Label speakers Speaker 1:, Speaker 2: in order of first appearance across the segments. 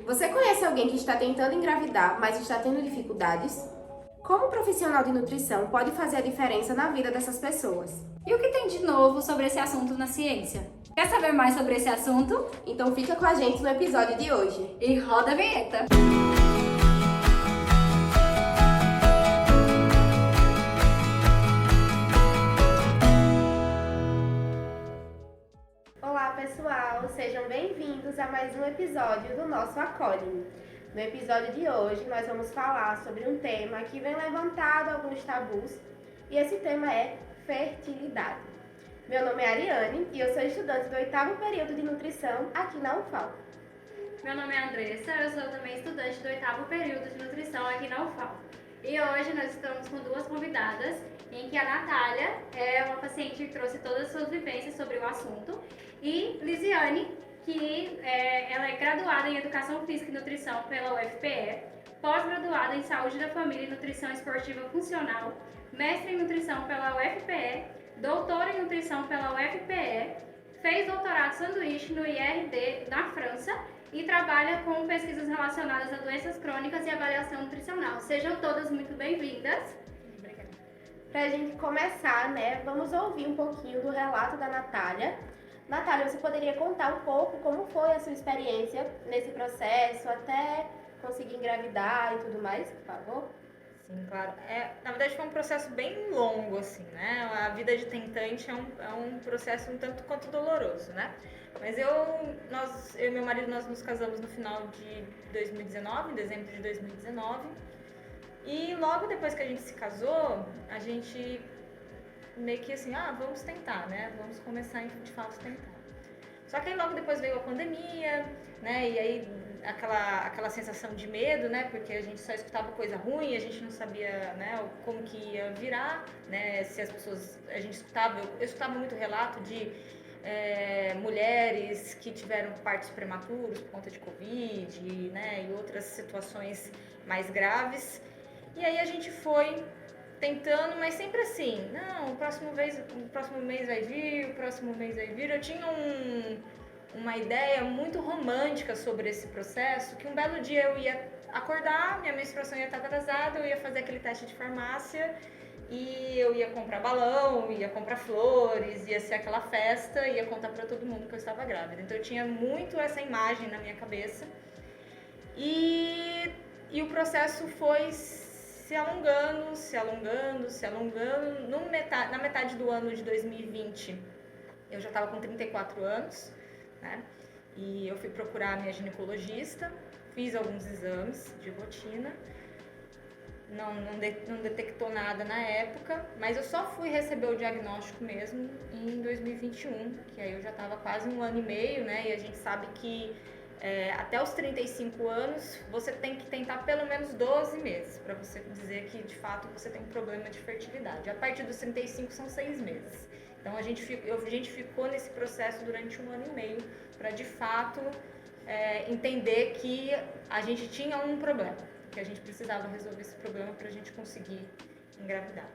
Speaker 1: Você conhece alguém que está tentando engravidar, mas está tendo dificuldades? Como um profissional de nutrição pode fazer a diferença na vida dessas pessoas?
Speaker 2: E o que tem de novo sobre esse assunto na ciência? Quer saber mais sobre esse assunto?
Speaker 1: Então fica com a gente no episódio de hoje.
Speaker 2: E roda a vinheta!
Speaker 1: Olá pessoal, sejam bem-vindos a mais um episódio do nosso Acolhe-me. No episódio de hoje nós vamos falar sobre um tema que vem levantado alguns tabus e esse tema é fertilidade. Meu nome é Ariane e eu sou estudante do 8º período de nutrição aqui na UFAL.
Speaker 3: Meu nome é Andressa, eu sou também estudante do 8º período de nutrição aqui na UFAL. E hoje nós estamos com duas convidadas, em que a Natália é uma paciente que trouxe todas as suas vivências sobre o assunto, e Lisiane, que ela é graduada em Educação Física e Nutrição pela UFPE, pós-graduada em Saúde da Família e Nutrição Esportiva Funcional, mestre em Nutrição pela UFPE, doutora em Nutrição pela UFPE, fez doutorado sanduíche no IRD na França e trabalha com pesquisas relacionadas a doenças crônicas e avaliação nutricional. Sejam todas muito bem-vindas.
Speaker 2: Obrigada.
Speaker 1: Para a gente começar, vamos ouvir um pouquinho do relato da Natália. Natália, você poderia contar um pouco como foi a sua experiência nesse processo, até conseguir engravidar e tudo mais, por favor?
Speaker 4: Sim, claro. Na verdade foi um processo bem longo, assim, né? A vida de tentante é um processo um tanto quanto doloroso, né? Mas eu e meu marido, nós nos casamos no final de 2019, em dezembro de 2019. E logo depois que a gente se casou, a gente meio que assim, vamos tentar, né? Vamos começar de fato a tentar. Só que aí logo depois veio a pandemia, né? E aí aquela sensação de medo, né? Porque a gente só escutava coisa ruim, a gente não sabia, né, como que ia virar, né? Se as pessoas, eu escutava muito relato de mulheres que tiveram partos prematuros por conta de Covid, né? E outras situações mais graves. E aí a gente foi tentando, mas sempre assim, não, o próximo mês vai vir. Eu tinha uma ideia muito romântica sobre esse processo, que um belo dia eu ia acordar, minha menstruação ia estar atrasada, eu ia fazer aquele teste de farmácia e eu ia comprar balão, ia comprar flores, ia ser aquela festa, ia contar para todo mundo que eu estava grávida. Então eu tinha muito essa imagem na minha cabeça e o processo foi se alongando. Na metade do ano de 2020, eu já estava com 34 anos, né? E eu fui procurar a minha ginecologista, fiz alguns exames de rotina, não detectou nada na época, mas eu só fui receber o diagnóstico mesmo em 2021, que aí eu já estava quase um ano e meio, né? E a gente sabe que até os 35 anos, você tem que tentar pelo menos 12 meses para você dizer que de fato você tem um problema de fertilidade. A partir dos 35 são 6 meses. Então a gente ficou nesse processo durante um ano e meio para de fato entender que a gente tinha um problema, que a gente precisava resolver esse problema para a gente conseguir engravidar.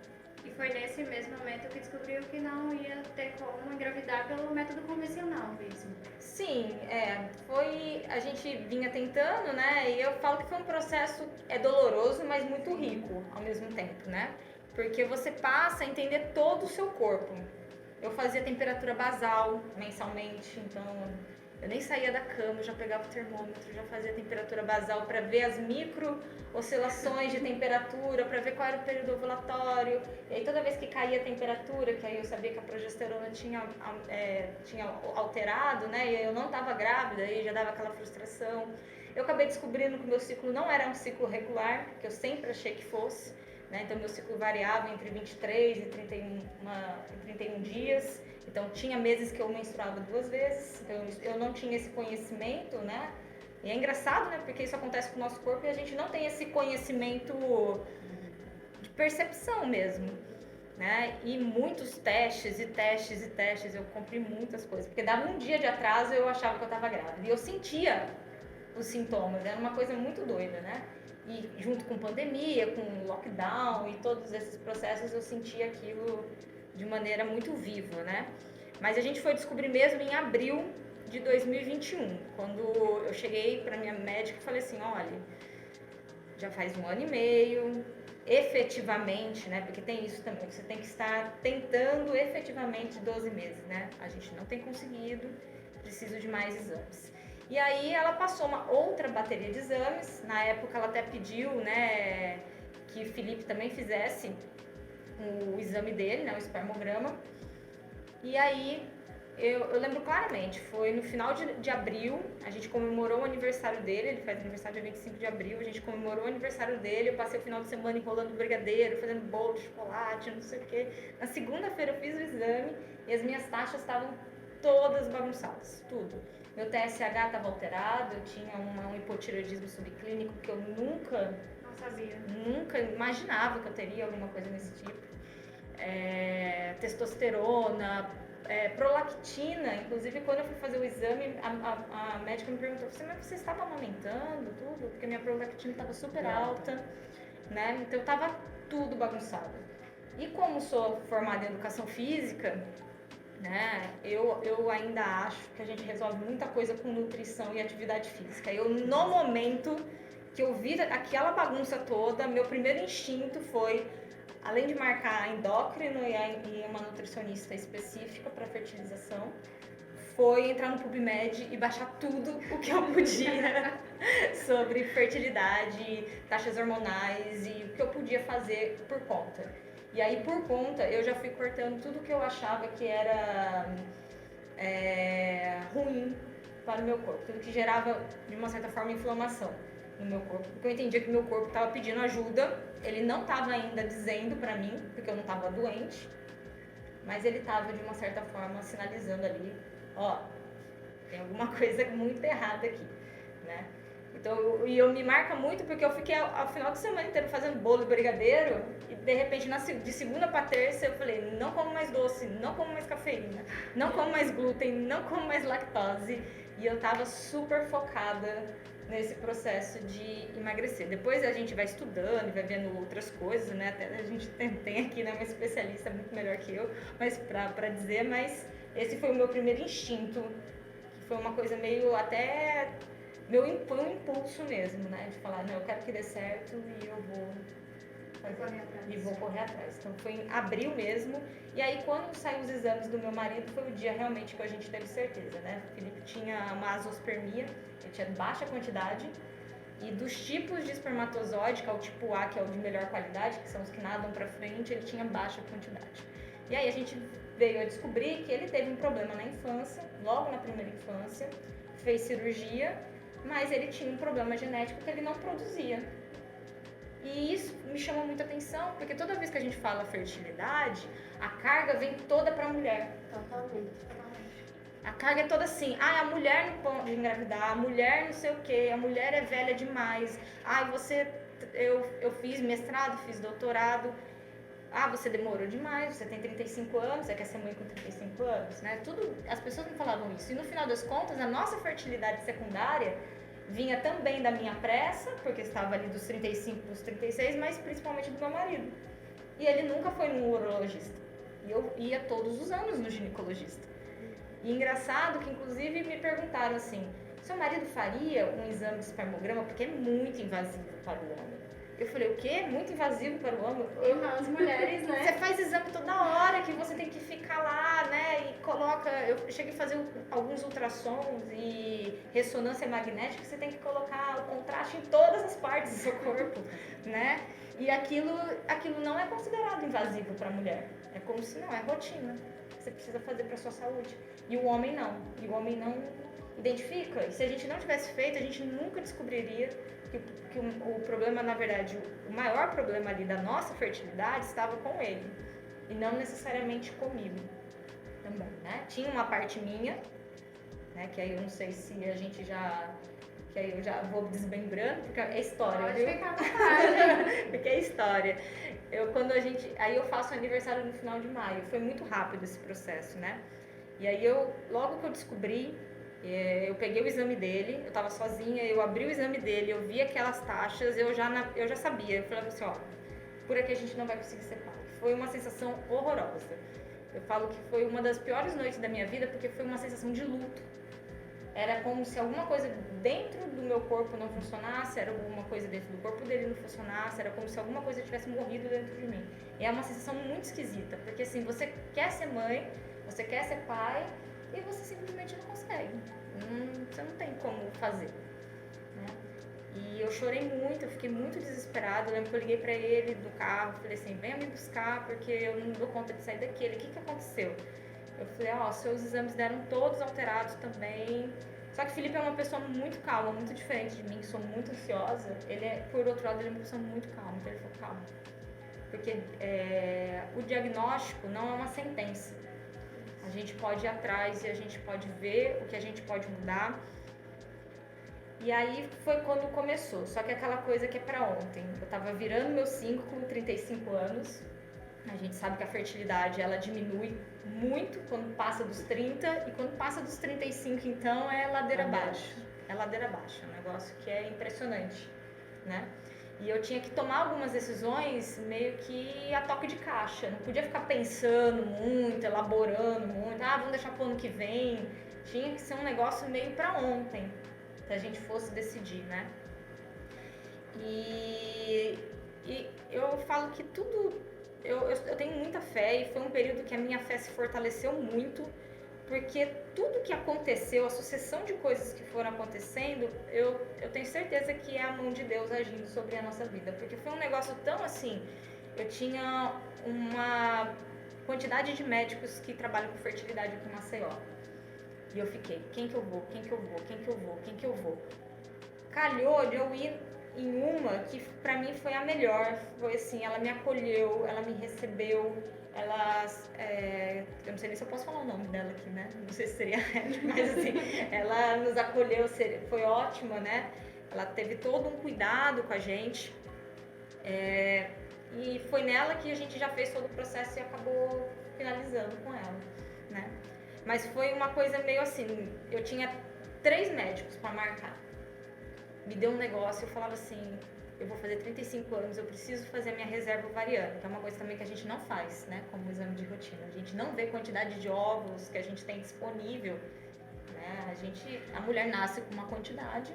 Speaker 3: E foi nesse mesmo momento que descobriu que não ia ter como engravidar pelo método convencional mesmo.
Speaker 4: Sim, a gente vinha tentando, né? E eu falo que foi um processo doloroso, mas muito rico ao mesmo tempo, né? Porque você passa a entender todo o seu corpo. Eu fazia temperatura basal mensalmente, então eu nem saía da cama, eu já pegava o termômetro, já fazia temperatura basal para ver as micro oscilações de temperatura, para ver qual era o período ovulatório. E aí toda vez que caía a temperatura, que aí eu sabia que a progesterona tinha alterado, né? E eu não estava grávida, aí já dava aquela frustração. Eu acabei descobrindo que o meu ciclo não era um ciclo regular, que eu sempre achei que fosse, né? Então meu ciclo variava entre 23 e 31 dias. Então tinha meses que eu menstruava 2 vezes, então eu não tinha esse conhecimento, né? E é engraçado, né? Porque isso acontece com o nosso corpo e a gente não tem esse conhecimento de percepção mesmo, né? E muitos testes, eu cumpri muitas coisas, porque dava um dia de atraso eu achava que eu estava grávida e eu sentia os sintomas, era uma coisa muito doida, né? E junto com pandemia, com lockdown e todos esses processos eu sentia aquilo de maneira muito viva, né? Mas a gente foi descobrir mesmo em abril de 2021, quando eu cheguei para minha médica e falei assim, olha, já faz 1 ano e meio, efetivamente, né, porque tem isso também, você tem que estar tentando efetivamente 12 meses, né, a gente não tem conseguido, preciso de mais exames. E aí ela passou uma outra bateria de exames, na época ela até pediu, né, que o Felipe também fizesse o exame dele, né, o espermograma. E aí eu lembro claramente, foi no final de abril, a gente comemorou o aniversário dele, ele faz aniversário dia 25 de abril, a gente comemorou o aniversário dele, eu passei o final de semana enrolando brigadeiro, fazendo bolo de chocolate, não sei o quê. Na segunda-feira eu fiz o exame e as minhas taxas estavam todas bagunçadas, tudo. Meu TSH estava alterado, eu tinha um hipotireoidismo subclínico que eu nunca imaginava que eu teria alguma coisa desse tipo. Testosterona, prolactina, inclusive quando eu fui fazer o exame, a médica me perguntou, mas você estava amamentando tudo? Porque minha prolactina estava super alta, né? Então estava tudo bagunçado. E como sou formada em educação física, né, eu ainda acho que a gente resolve muita coisa com nutrição e atividade física. No momento que eu vi aquela bagunça toda, meu primeiro instinto foi, além de marcar endócrino e uma nutricionista específica para fertilização, foi entrar no PubMed e baixar tudo o que eu podia sobre fertilidade, taxas hormonais e o que eu podia fazer por conta. E aí, por conta, eu já fui cortando tudo que eu achava que era ruim para o meu corpo, tudo que gerava, de uma certa forma, inflamação no meu corpo. Porque eu entendia que meu corpo estava pedindo ajuda, ele não estava ainda dizendo para mim, porque eu não estava doente, mas ele estava, de uma certa forma, sinalizando ali, ó, tem alguma coisa muito errada aqui, né? Então, eu me marca muito porque eu fiquei ao final de semana inteiro fazendo bolo e brigadeiro e de repente de segunda para terça eu falei, não como mais doce, não como mais cafeína, não como mais glúten, não como mais lactose, e eu tava super focada nesse processo de emagrecer. Depois a gente vai estudando e vai vendo outras coisas, né? Até a gente tem aqui, né, uma especialista muito melhor que eu, mas para dizer, mas esse foi o meu primeiro instinto, que foi uma coisa meio até meu impulso mesmo, né? De falar, não, eu quero que dê certo e eu vou correr atrás. Então foi em abril mesmo. E aí quando saiu os exames do meu marido, foi o dia realmente que a gente teve certeza, né? O Felipe tinha uma azospermia, ele tinha baixa quantidade. E dos tipos de espermatozoide, que é o tipo A, que é o de melhor qualidade, que são os que nadam pra frente, ele tinha baixa quantidade. E aí a gente veio a descobrir que ele teve um problema na infância, logo na primeira infância, fez cirurgia, mas ele tinha um problema genético que ele não produzia. E isso me chama muita atenção, porque toda vez que a gente fala fertilidade, a carga vem toda para a mulher.
Speaker 1: Totalmente.
Speaker 4: A carga é toda assim, a mulher não pode engravidar, a mulher não sei o quê, a mulher é velha demais, eu fiz mestrado, fiz doutorado, você demorou demais, você tem 35 anos, você quer ser mãe com 35 anos, né? As pessoas me falavam isso. E no final das contas, a nossa fertilidade secundária vinha também da minha pressa, porque estava ali dos 35 para os 36, mas principalmente do meu marido. E ele nunca foi no urologista. E eu ia todos os anos no ginecologista. E engraçado que, inclusive, me perguntaram assim, seu marido faria um exame de espermograma? Porque é muito invasivo para o homem. Eu falei, o quê? Muito invasivo para o homem?
Speaker 3: As mulheres, né?
Speaker 4: Você faz exame toda hora, que você tem que ficar lá, né? E coloca... Eu cheguei a fazer alguns ultrassons e ressonância magnética, você tem que colocar o contraste em todas as partes do seu corpo, né? E aquilo não é considerado invasivo para a mulher. É como se não, é rotina. Você precisa fazer para sua saúde. E o homem não. E o homem não identifica. E se a gente não tivesse feito, a gente nunca descobriria que o problema, na verdade, o maior problema ali da nossa fertilidade estava com ele. E não necessariamente comigo também, né? Tinha uma parte minha, né? Que aí eu não sei se a gente já... Que aí eu já vou desmembrando, porque é história,
Speaker 3: Pode
Speaker 4: viu?
Speaker 3: ficar à vontade.
Speaker 4: Porque é história. Aí eu faço aniversário no final de maio. Foi muito rápido esse processo, né? E aí logo que eu descobri, eu peguei o exame dele, eu tava sozinha, eu abri o exame dele, eu vi aquelas taxas, eu já sabia. Eu falei assim, por aqui a gente não vai conseguir ser pai. Foi uma sensação horrorosa. Eu falo que foi uma das piores noites da minha vida, porque foi uma sensação de luto. Era como se alguma coisa dentro do meu corpo não funcionasse, era alguma coisa dentro do corpo dele não funcionasse, era como se alguma coisa tivesse morrido dentro de mim. E é uma sensação muito esquisita, porque assim, você quer ser mãe, você quer ser pai, e você simplesmente não consegue. Você não tem como fazer, né? E eu chorei muito, eu fiquei muito desesperada. Eu lembro que eu liguei pra ele do carro, falei assim, venha me buscar porque eu não dou conta de sair daqui. Ele, o que aconteceu? Eu falei, seus exames deram todos alterados também. Só que o Felipe é uma pessoa muito calma, muito diferente de mim, que sou muito ansiosa. Por outro lado, ele é uma pessoa muito calma. Então ele falou, calma. Porque o diagnóstico não é uma sentença. A gente pode ir atrás e a gente pode ver o que a gente pode mudar. E aí foi quando começou. Só que aquela coisa que é pra ontem. Eu tava virando meu 35 anos. A gente sabe que a fertilidade, ela diminui muito quando passa dos 30 e quando passa dos 35, então é ladeira abaixo. É ladeira abaixo, é um negócio que é impressionante, né? E eu tinha que tomar algumas decisões meio que a toque de caixa. Não podia ficar pensando muito, elaborando muito. Vamos deixar pro ano que vem. Tinha que ser um negócio meio pra ontem, se a gente fosse decidir, né? E eu falo que tudo... Eu tenho muita fé e foi um período que a minha fé se fortaleceu muito, porque tudo que aconteceu, a sucessão de coisas que foram acontecendo, eu tenho certeza que é a mão de Deus agindo sobre a nossa vida, porque foi um negócio tão assim, eu tinha uma quantidade de médicos que trabalham com fertilidade aqui em Maceió, e eu fiquei, quem que eu vou? Calhou de eu ir em uma que pra mim foi a melhor, foi assim, ela me acolheu, ela me recebeu, eu não sei nem se eu posso falar o nome dela aqui, né? Não sei se seria ético, mas assim, ela nos acolheu, foi ótima, né? Ela teve todo um cuidado com a gente, e foi nela que a gente já fez todo o processo e acabou finalizando com ela, né? Mas foi uma coisa meio assim, eu tinha 3 médicos pra marcar. Me deu um negócio, eu falava assim, eu vou fazer 35 anos, eu preciso fazer a minha reserva ovariana, que é uma coisa também que a gente não faz, né, como exame de rotina. A gente não vê quantidade de óvulos que a gente tem disponível, né, a mulher nasce com uma quantidade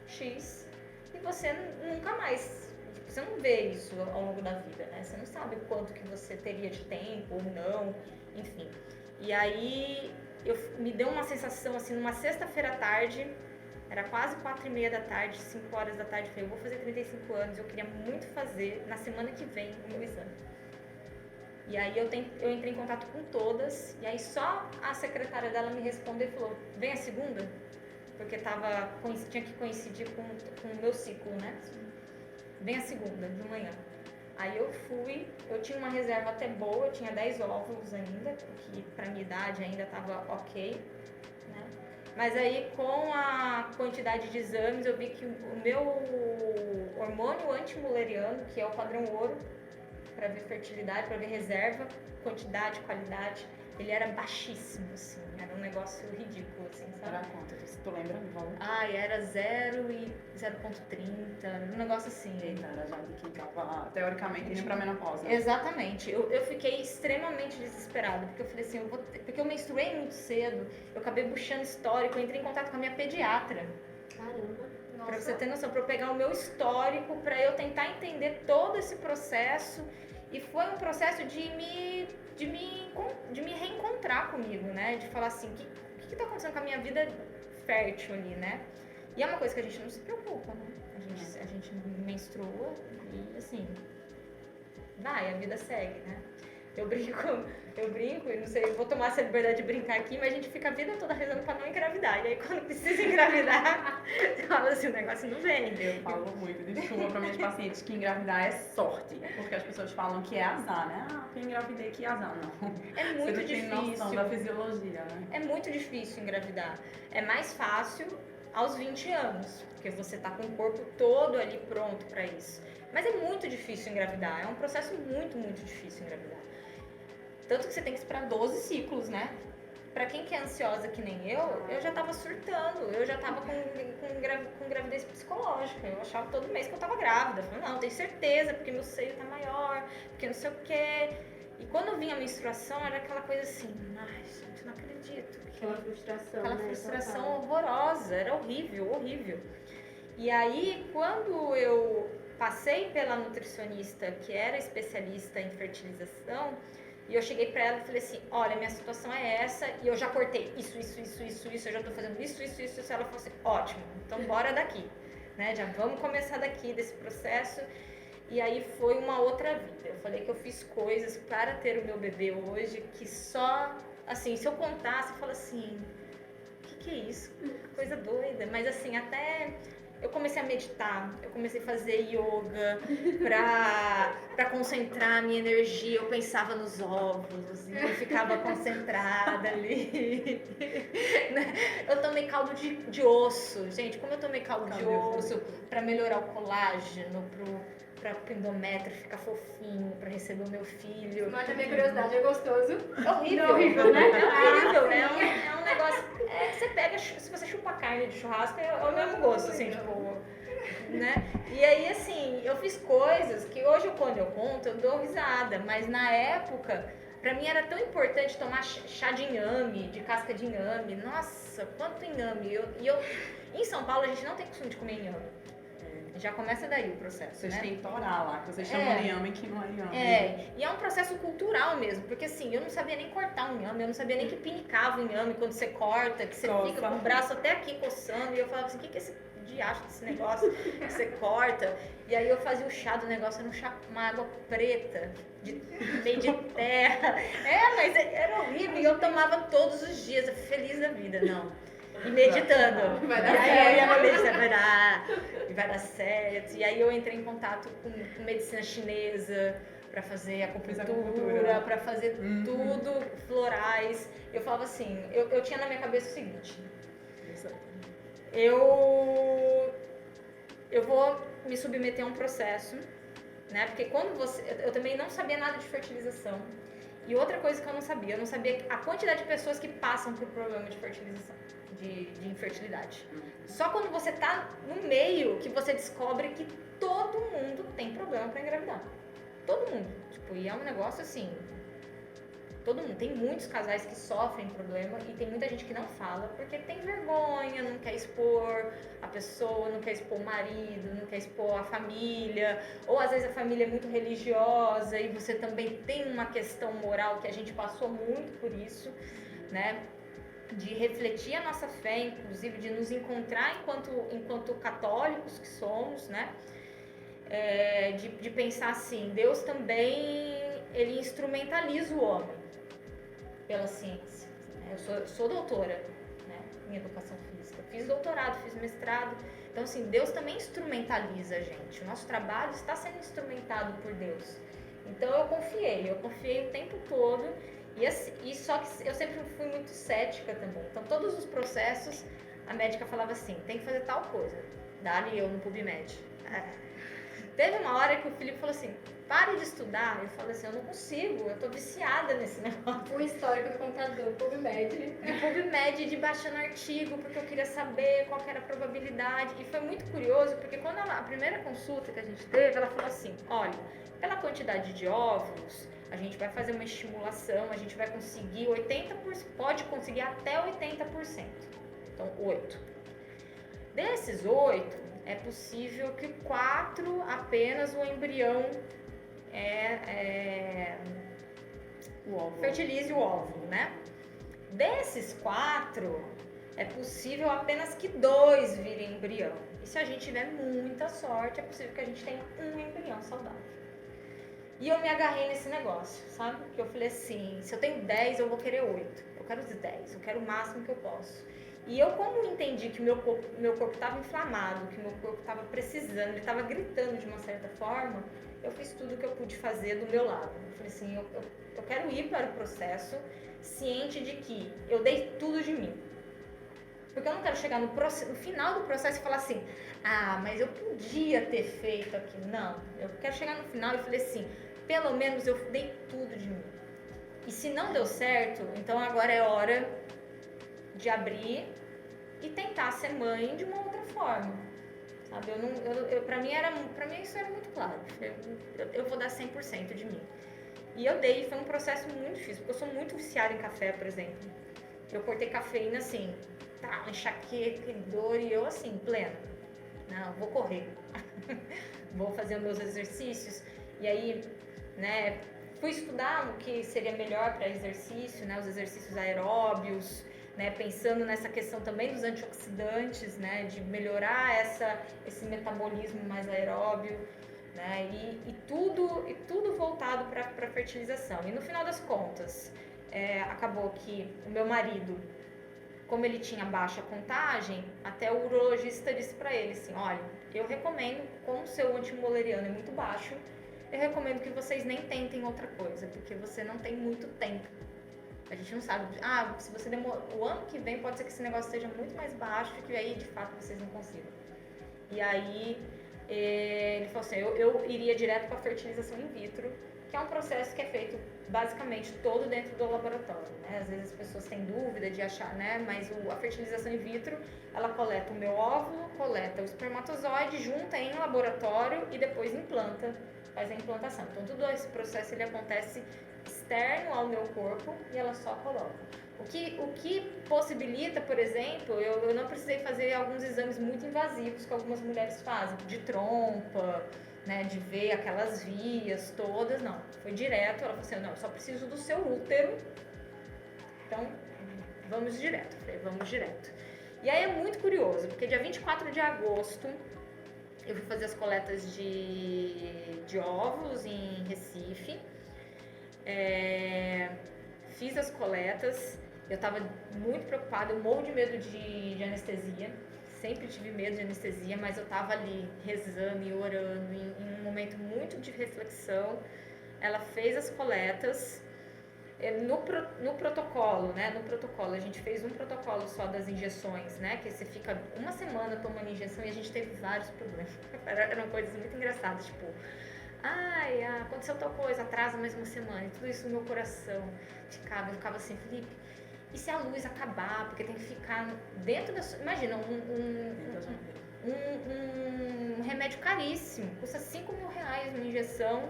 Speaker 4: X e você nunca mais, você não vê isso ao longo da vida, né, você não sabe quanto que você teria de tempo ou não, enfim. E aí, me deu uma sensação assim, numa sexta-feira à tarde, era quase 4h30 da tarde, 5 horas da tarde, eu falei, eu vou fazer 35 anos, eu queria muito fazer na semana que vem o meu exame. E aí eu entrei em contato com todas, e aí só a secretária dela me respondeu e falou, vem a segunda? Porque tinha que coincidir com o meu ciclo, né? Vem a segunda, de manhã. Aí eu fui, eu tinha uma reserva até boa, eu tinha 10 óvulos ainda, que pra minha idade ainda tava ok. Mas aí, com a quantidade de exames, eu vi que o meu hormônio antimuleriano, que é o padrão ouro, para ver fertilidade, para ver reserva, quantidade, qualidade, ele era baixíssimo, assim. Era um negócio ridículo, assim, sabe?
Speaker 5: Era quanto? Tu lembra o valor?
Speaker 4: Era 0 e 0,30, um negócio assim.
Speaker 5: Eita, era já de quem tava, teoricamente, indo pra menopausa.
Speaker 4: Exatamente. Eu fiquei extremamente desesperada, porque eu falei assim, porque eu menstruei muito cedo, eu acabei puxando histórico, eu entrei em contato com a minha pediatra.
Speaker 1: Caramba.
Speaker 4: Pra você ter noção, pra eu pegar o meu histórico, pra eu tentar entender todo esse processo. E foi um processo de me reencontrar comigo, né? De falar assim, o que tá acontecendo com a minha vida fértil ali, né? E é uma coisa que a gente não se preocupa, né? A gente menstrua e assim, a vida segue, né? Eu brinco, e não sei, eu vou tomar essa liberdade de brincar aqui, mas a gente fica a vida toda rezando pra não engravidar. E aí quando precisa engravidar, você fala assim, o negócio não vem.
Speaker 5: Eu falo muito de chuva para meus pacientes que engravidar é sorte, porque as pessoas falam que é azar, né? Quem engravidei que azar, não.
Speaker 4: É muito
Speaker 5: você
Speaker 4: difícil.
Speaker 5: Tem noção da fisiologia, né?
Speaker 4: É muito difícil engravidar. É mais fácil aos 20 anos, porque você tá com o corpo todo ali pronto para isso. Mas é muito difícil engravidar, é um processo muito, muito difícil engravidar. Tanto que você tem que esperar 12 ciclos, né? Pra quem que é ansiosa que nem eu já tava surtando, eu já tava com gravidez psicológica. Eu achava todo mês que eu tava grávida. Eu falei, não, tenho certeza, porque meu seio tá maior, porque não sei o quê. E quando vinha a menstruação, era aquela coisa assim, ai, gente, não acredito.
Speaker 1: Aquela frustração,
Speaker 4: Aquela
Speaker 1: né?
Speaker 4: frustração
Speaker 1: Total.
Speaker 4: horrorosa, era horrível, horrível. E aí, quando eu passei pela nutricionista, que era especialista em fertilização, e eu cheguei pra ela e falei assim, olha, minha situação é essa, e eu já cortei isso, eu já tô fazendo isso. Ela falou assim, ótimo, então bora daqui, né? Já vamos começar daqui, desse processo. E aí foi uma outra vida. Eu falei que eu fiz coisas para ter o meu bebê hoje, que só, assim, se eu contasse, eu falo assim, o que é isso? Coisa doida. Mas assim, até eu comecei a meditar, eu comecei a fazer yoga pra concentrar a minha energia. Eu pensava nos óvulos e eu ficava concentrada ali. Eu tomei caldo de osso. Gente, como eu tomei caldo de osso pra melhorar o colágeno, pra o endométrio ficar fofinho, pra receber o meu filho.
Speaker 3: Mata a minha curiosidade, é gostoso?
Speaker 4: É horrível.
Speaker 3: É horrível, né?
Speaker 4: É horrível, né? É um negócio. Você pega, se você chupa carne de churrasco, é o mesmo gosto, assim, tipo. Né? E aí, assim, eu fiz coisas que hoje, quando eu conto, eu dou risada, mas na época, pra mim era tão importante tomar chá de inhame, de casca de inhame. Nossa, quanto inhame! Em São Paulo, a gente não tem costume de comer inhame. Já começa daí o processo,
Speaker 5: Vocês
Speaker 4: né?
Speaker 5: têm torá lá, que vocês chamam de inhame, que não é inhame.
Speaker 4: E é um processo cultural mesmo, porque assim, eu não sabia nem cortar um inhame, eu não sabia nem que pinicava o inhame quando você corta, que você fica com o braço até aqui coçando, e eu falava assim, o que é esse diacho desse negócio que você corta? E aí eu fazia o chá do negócio, era uma água preta, meio de terra. Mas era horrível, e eu tomava todos os dias, eu feliz da vida, não. E meditando.
Speaker 1: Vai dar
Speaker 4: e aí
Speaker 1: certo.
Speaker 4: eu ia na meditação, vai dar certo. E aí eu entrei em contato com medicina chinesa para fazer acupuntura, para fazer tudo, florais. Eu falava assim, eu tinha na minha cabeça o seguinte, eu vou me submeter a um processo, né? Porque quando eu também não sabia nada de fertilização. E outra coisa que eu não sabia a quantidade de pessoas que passam por problema de fertilização, de infertilidade. Só quando você tá no meio que você descobre que todo mundo tem problema para engravidar. Todo mundo. Tipo, e é um negócio assim, todo mundo. Tem muitos casais que sofrem problema e tem muita gente que não fala porque tem vergonha, não quer expor a pessoa, não quer expor o marido, não quer expor a família, ou às vezes a família é muito religiosa e você também tem uma questão moral que a gente passou muito por isso, né? De refletir a nossa fé, inclusive de nos encontrar enquanto católicos que somos, né? De pensar assim, Deus também, ele instrumentaliza o homem pela ciência. Né? Eu sou doutora, né, em educação física, fiz doutorado, fiz mestrado, então assim, Deus também instrumentaliza a gente, o nosso trabalho está sendo instrumentado por Deus. Então eu confiei o tempo todo, e só que eu sempre fui muito cética também, então todos os processos, a médica falava assim, tem que fazer tal coisa, dá-lhe eu no PubMed. Teve uma hora que o Felipe falou assim, pare de estudar. Eu falei assim, eu não consigo, eu tô viciada nesse negócio.
Speaker 3: O histórico do computador, PubMed.
Speaker 4: De PubMed, de baixando artigo, porque eu queria saber qual que era a probabilidade. E foi muito curioso, porque quando a primeira consulta que a gente teve, ela falou assim, olha, pela quantidade de óvulos, a gente vai fazer uma estimulação, a gente vai conseguir 80%, pode conseguir até 80%. Então, 8. Desses 8, é possível que 4 apenas o embrião fertilize o óvulo, né? Desses 4, é possível apenas que 2 virem embrião. E se a gente tiver muita sorte, é possível que a gente tenha um embrião saudável. E eu me agarrei nesse negócio, sabe? Que eu falei assim, se eu tenho 10, eu vou querer 8. Eu quero os 10, eu quero o máximo que eu posso. E eu, como entendi que meu corpo estava inflamado, que meu corpo estava precisando, ele estava gritando de uma certa forma, eu fiz tudo o que eu pude fazer do meu lado. Eu falei assim, eu quero ir para o processo ciente de que eu dei tudo de mim. Porque eu não quero chegar no final do processo e falar assim, mas eu podia ter feito aquilo. Não, eu quero chegar no final e falei assim, pelo menos eu dei tudo de mim. E se não deu certo, então agora é hora de abrir e tentar ser mãe de uma outra forma, sabe? Pra mim isso era muito claro. Eu vou dar 100% de mim. E eu dei, foi um processo muito difícil, porque eu sou muito viciada em café, por exemplo. Eu cortei cafeína assim, tá, enxaqueca, dor, e eu assim, plena. Não, vou correr, vou fazer os meus exercícios. E aí, né, fui estudar o que seria melhor para exercício, né, os exercícios aeróbios, né, pensando nessa questão também dos antioxidantes, né, de melhorar esse metabolismo mais aeróbio, né, e tudo voltado para a fertilização. E no final das contas, acabou que o meu marido, como ele tinha baixa contagem, até o urologista disse para ele assim, olha, eu recomendo, como o seu antimoleriano é muito baixo, eu recomendo que vocês nem tentem outra coisa, porque você não tem muito tempo. A gente não sabe, se você demora, o ano que vem pode ser que esse negócio esteja muito mais baixo, que aí de fato vocês não consigam. E aí ele falou assim, eu iria direto para a fertilização in vitro, que é um processo que é feito basicamente todo dentro do laboratório, né? Às vezes as pessoas têm dúvida de achar, né? Mas a fertilização in vitro, ela coleta o meu óvulo, coleta o espermatozoide, junta em laboratório e depois implanta, faz a implantação. Então todo esse processo ele acontece externo ao meu corpo e ela só coloca. O que possibilita, por exemplo, eu não precisei fazer alguns exames muito invasivos que algumas mulheres fazem, de trompa, né, de ver aquelas vias todas, não. Foi direto, ela falou assim, não, eu só preciso do seu útero, então vamos direto. Eu falei, vamos direto. E aí é muito curioso, porque dia 24 de agosto eu fui fazer as coletas de óvulos em Recife. Fiz as coletas, eu estava muito preocupada, eu morro de medo de anestesia, sempre tive medo de anestesia, mas eu estava ali rezando e orando, em um momento muito de reflexão. Ela fez as coletas, no protocolo, né, a gente fez um protocolo só das injeções, né, que você fica uma semana tomando injeção e a gente teve vários problemas, eram coisas muito engraçadas, tipo, aconteceu tal coisa, atrasa mais uma semana, e tudo isso no meu coração eu ficava assim, Felipe, e se a luz acabar, porque tem que ficar dentro da sua, imagina, um remédio caríssimo, custa 5 mil reais uma injeção,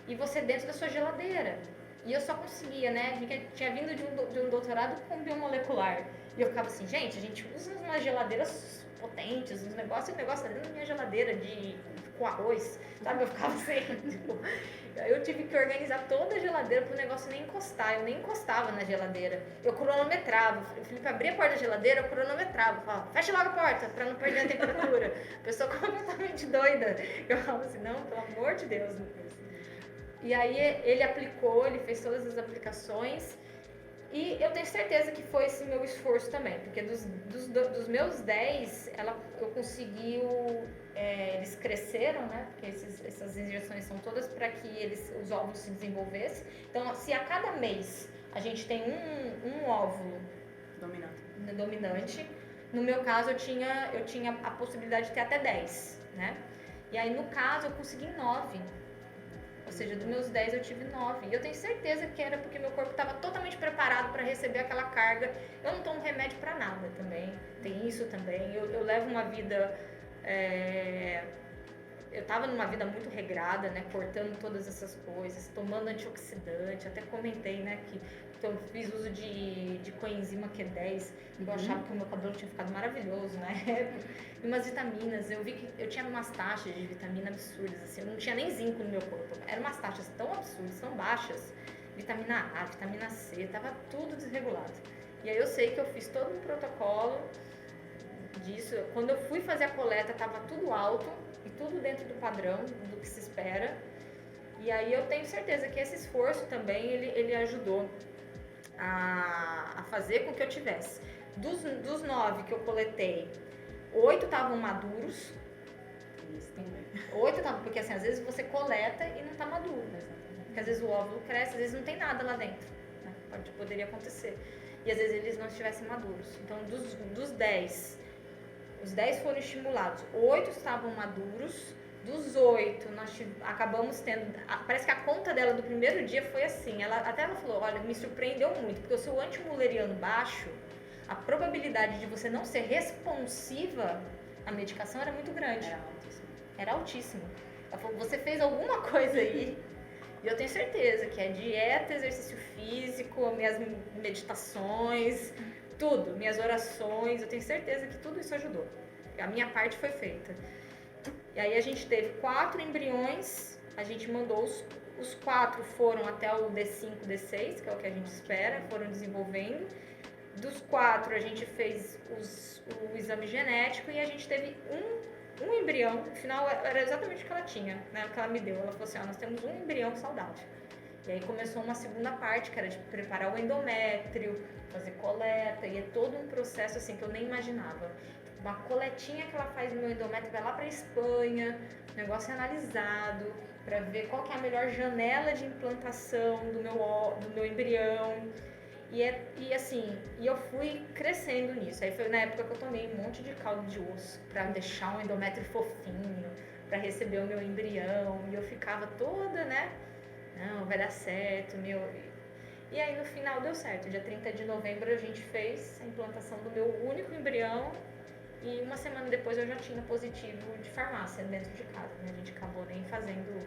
Speaker 4: e você dentro da sua geladeira, e eu só conseguia, né, porque tinha vindo de um doutorado com biomolecular, e eu ficava assim, gente, a gente usa umas geladeiras potentes, uns negócios, e o negócio tá dentro da minha geladeira com arroz, sabe? Eu ficava assim, tipo, eu tive que organizar toda a geladeira pro negócio nem encostar, eu nem encostava na geladeira, eu cronometrava, o Felipe abria a porta da geladeira, eu cronometrava, falava, fecha logo a porta pra não perder a temperatura, a pessoa completamente doida, eu falava assim, não, pelo amor de Deus, e aí ele aplicou, ele fez todas as aplicações. E eu tenho certeza que foi esse meu esforço também, porque dos meus 10, eu consegui, eles cresceram, né? Porque essas injeções são todas para que os óvulos se desenvolvessem. Então, se a cada mês a gente tem um óvulo dominante, no meu caso eu tinha a possibilidade de ter até 10, né? E aí no caso eu consegui 9. Ou seja, dos meus 10 eu tive 9. E eu tenho certeza que era porque meu corpo estava totalmente preparado para receber aquela carga. Eu não tomo remédio para nada também. Tem isso também. Eu levo uma vida... Eu estava numa vida muito regrada, né? Cortando todas essas coisas, tomando antioxidante. Até comentei, né? Que eu fiz uso de coenzima Q10. Eu achava que o meu cabelo tinha ficado maravilhoso na época. E umas vitaminas. Eu vi que eu tinha umas taxas de vitamina absurdas. Assim, eu não tinha nem zinco no meu corpo. Eram umas taxas tão absurdas, tão baixas. Vitamina A, vitamina C, tava tudo desregulado. E aí eu sei que eu fiz todo um protocolo disso. Quando eu fui fazer a coleta, tava tudo alto e tudo dentro do padrão, do que se espera. E aí eu tenho certeza que esse esforço também, ele ajudou a fazer com que eu tivesse. Dos 9 que eu coletei, 8 estavam maduros.
Speaker 5: Isso também.
Speaker 4: 8 estavam, porque assim, às vezes você coleta e não tá maduro. Porque às vezes o óvulo cresce, às vezes não tem nada lá dentro. Né? Poderia acontecer. E às vezes eles não estivessem maduros. Então, dos 10, os 10 foram estimulados. 8 estavam maduros. Dos 8, nós acabamos tendo... Parece que a conta dela do primeiro dia foi assim. Ela falou, olha, me surpreendeu muito, porque o seu antimuleriano baixo, a probabilidade de você não ser responsiva à medicação era muito grande.
Speaker 5: Era altíssimo.
Speaker 4: Era altíssimo. Ela falou, você fez alguma coisa aí. E eu tenho certeza que é dieta, exercício físico, minhas meditações, tudo, minhas orações, eu tenho certeza que tudo isso ajudou. A minha parte foi feita. E aí a gente teve 4 embriões, a gente mandou os 4 foram até o D5, D6, que é o que a gente espera, foram desenvolvendo. Dos 4 a gente fez o exame genético e a gente teve um embrião, no final era exatamente o que ela tinha, né, o que ela me deu. Ela falou assim, nós temos um embrião saudável. E aí começou uma segunda parte, que era de preparar o endométrio, fazer coleta, e é todo um processo assim que eu nem imaginava. Uma coletinha que ela faz no meu endométrio, vai lá pra Espanha, o negócio é analisado, para ver qual que é a melhor janela de implantação do meu embrião. E assim, eu fui crescendo nisso. Aí foi na época que eu tomei um monte de caldo de osso para deixar um endométrio fofinho, para receber o meu embrião. E eu ficava toda, né? Não, vai dar certo, meu. E aí no final deu certo. Dia 30 de novembro a gente fez a implantação do meu único embrião. E uma semana depois eu já tinha positivo de farmácia dentro de casa, né? A gente acabou nem fazendo.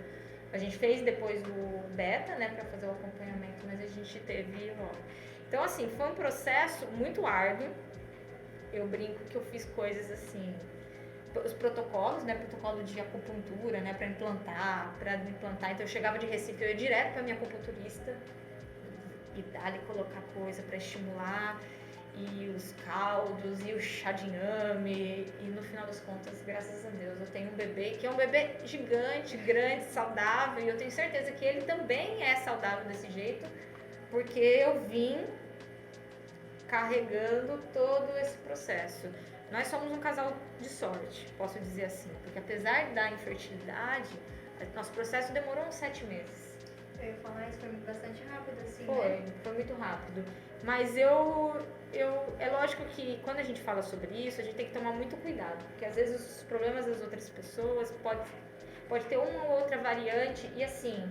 Speaker 4: A gente fez depois o beta, né, para fazer o acompanhamento, mas a gente teve logo. Então, assim, foi um processo muito árduo. Eu brinco que eu fiz coisas assim, os protocolos, né, protocolo de acupuntura, né, para implantar. Então, eu chegava de Recife, eu ia direto para minha acupunturista e dali colocar coisa para estimular, e os caldos, e o chá de inhame, e no final das contas, graças a Deus, eu tenho um bebê que é um bebê gigante, grande, saudável, e eu tenho certeza que ele também é saudável desse jeito, porque eu vim carregando todo esse processo. Nós somos um casal de sorte, posso dizer assim, porque apesar da infertilidade, nosso processo demorou uns 7 meses.
Speaker 3: Eu ia falar isso, foi bastante rápido, assim,
Speaker 4: Foi muito rápido. Mas é lógico que quando a gente fala sobre isso, a gente tem que tomar muito cuidado, porque às vezes os problemas das outras pessoas pode ter uma ou outra variante, e assim,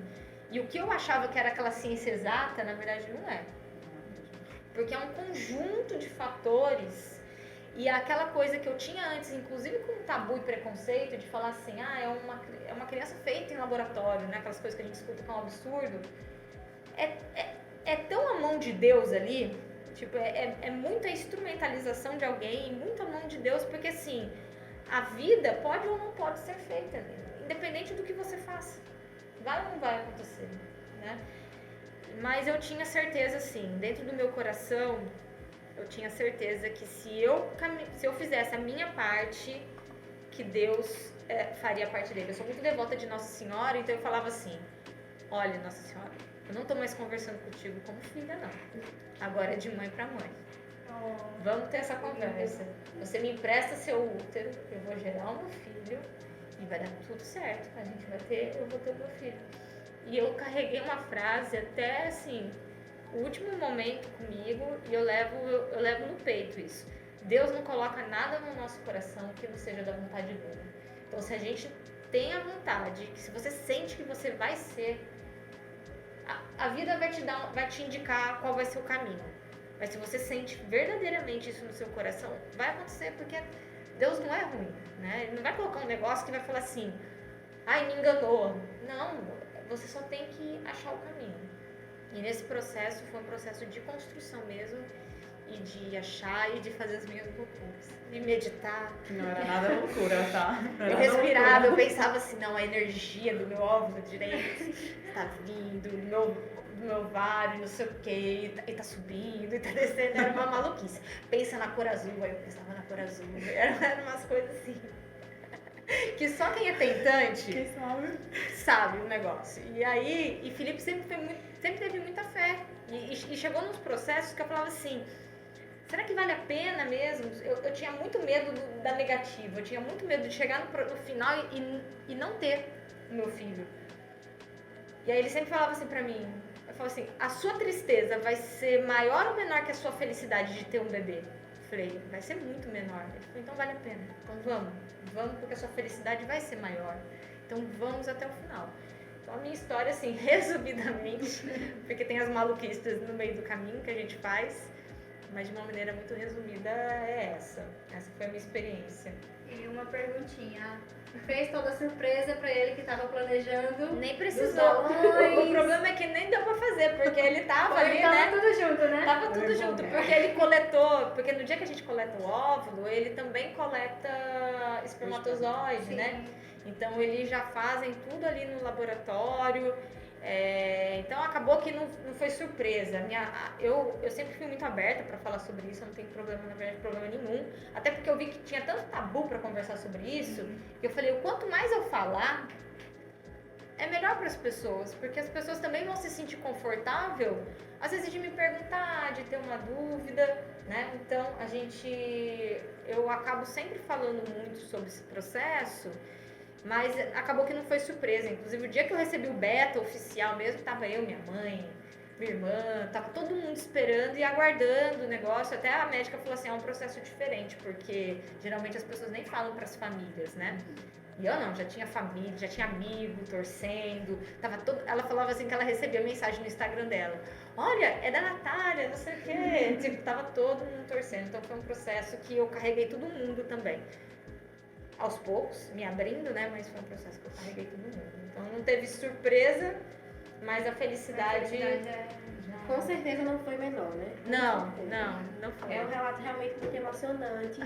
Speaker 4: e o que eu achava que era aquela ciência exata, na verdade não é. Porque é um conjunto de fatores, e aquela coisa que eu tinha antes, inclusive com tabu e preconceito, de falar assim, é uma criança feita em laboratório, né? Aquelas coisas que a gente escuta que é um absurdo. É tão a mão de Deus ali, tipo, é muita instrumentalização de alguém, muita mão de Deus, porque assim, a vida pode ou não pode ser feita ali, independente do que você faça. Vai ou não vai acontecer, né? Mas eu tinha certeza, assim, dentro do meu coração, eu tinha certeza que se eu fizesse a minha parte, que Deus faria a parte dele. Eu sou muito devota de Nossa Senhora, então eu falava assim, olha, Nossa Senhora, eu não tô mais conversando contigo como filha, não. Agora é de mãe para mãe. Vamos ter essa conversa. Você me empresta seu útero, eu vou gerar o meu filho e vai dar tudo certo. Eu vou ter o meu filho. E eu carreguei uma frase até assim, o último momento comigo, e eu levo no peito isso. Deus não coloca nada no nosso coração que não seja da vontade dele. Então, se a gente tem a vontade, que se você sente que você vai ser, a vida vai te indicar qual vai ser o caminho. Mas se você sente verdadeiramente isso no seu coração, vai acontecer, porque Deus não é ruim, né? Ele não vai colocar um negócio que vai falar assim, ai, me enganou. Não, você só tem que achar o caminho. E nesse processo, foi um processo de construção mesmo, e de achar e de fazer as minhas loucuras. De meditar.
Speaker 5: Não era nada loucura, tá?
Speaker 4: Eu respirava, eu pensava assim, não, a energia do meu óvulo direito está vindo, do meu ovário, não sei o quê, e tá subindo, e tá descendo, era uma maluquice. Pensa na cor azul, aí eu pensava na cor azul, eram umas coisas assim. Que só quem é tentante sabe o negócio. E aí, Felipe sempre teve muita fé. E chegou nos processos que eu falava assim, será que vale a pena mesmo? Eu tinha muito medo da negativa, eu tinha muito medo de chegar no final e não ter o meu filho. E aí ele sempre falava assim pra mim, eu falava assim, a sua tristeza vai ser maior ou menor que a sua felicidade de ter um bebê? Eu falei, vai ser muito menor. Ele falou, então vale a pena, então vamos porque a sua felicidade vai ser maior. Então vamos até o final. Então a minha história, assim, resumidamente, porque tem as maluquices no meio do caminho que a gente faz, Mas de uma maneira muito resumida é essa. Essa foi a minha experiência.
Speaker 3: E uma perguntinha. Fez toda a surpresa pra ele que tava planejando?
Speaker 4: Nem
Speaker 3: Dos
Speaker 4: precisou.
Speaker 3: balões.
Speaker 4: O problema é que nem deu pra fazer, porque ele tava ali,
Speaker 3: Tava
Speaker 4: né?
Speaker 3: tudo junto, né?
Speaker 4: Tava tudo junto, porque ele coletou, porque no dia que a gente coleta o óvulo, ele também coleta espermatozoide, né? Então eles já fazem tudo ali no laboratório. Então acabou que não foi surpresa. Eu sempre fui muito aberta para falar sobre isso, eu não tenho problema, na verdade, problema nenhum. Até porque eu vi que tinha tanto tabu para conversar sobre isso, que eu falei, o quanto mais eu falar, é melhor para as pessoas, porque as pessoas também vão se sentir confortável, às vezes de me perguntar, de ter uma dúvida, né? Então eu acabo sempre falando muito sobre esse processo. Mas acabou que não foi surpresa. Inclusive, o dia que eu recebi o beta oficial mesmo, tava eu, minha mãe, minha irmã, tava todo mundo esperando e aguardando o negócio. Até a médica falou assim, é um processo diferente, porque geralmente as pessoas nem falam pras famílias, né? E eu não, já tinha família, já tinha amigo torcendo. Ela falava assim que ela recebia mensagem no Instagram dela. Olha, é da Natália, não sei o quê. Tipo, tava todo mundo torcendo. Então foi um processo que eu carreguei todo mundo também. Aos poucos, me abrindo, né? Mas foi um processo que eu carreguei todo mundo. Então não teve surpresa, mas a felicidade...
Speaker 1: Com certeza não foi menor, né?
Speaker 4: Não foi.
Speaker 1: É um relato realmente muito emocionante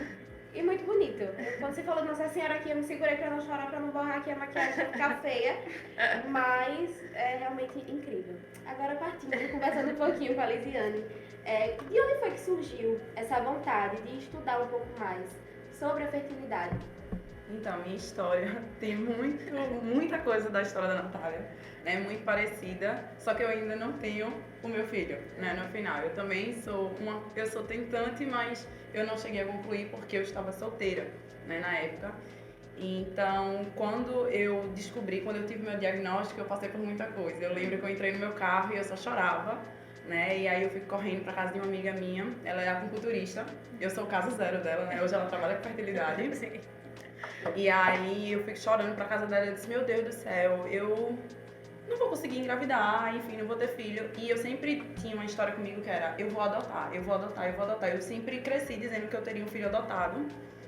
Speaker 1: e muito bonito. Quando você falou de Nossa Senhora aqui, eu me segurei pra não chorar, pra não borrar aqui a maquiagem e ficar feia. Mas é realmente incrível. Agora partindo, conversando um pouquinho com a Lisiane. De onde foi que surgiu essa vontade de estudar um pouco mais sobre a fertilidade?
Speaker 5: Então, minha história tem muita coisa da história da Natália, né? Muito parecida, só que eu ainda não tenho o meu filho, né? No final, eu também sou tentante, mas eu não cheguei a concluir porque eu estava solteira, né? Na época. Então, quando eu tive meu diagnóstico, eu passei por muita coisa. Eu lembro que eu entrei no meu carro e eu só chorava, né? E aí eu fui correndo para casa de uma amiga minha, ela é acupunturista, eu sou o caso zero dela, né? Hoje ela trabalha com fertilidade.
Speaker 4: Sim.
Speaker 5: E aí eu fui chorando pra casa dela e disse, meu Deus do céu, eu não vou conseguir engravidar, enfim, não vou ter filho. E eu sempre tinha uma história comigo que era, eu vou adotar. Eu sempre cresci dizendo que eu teria um filho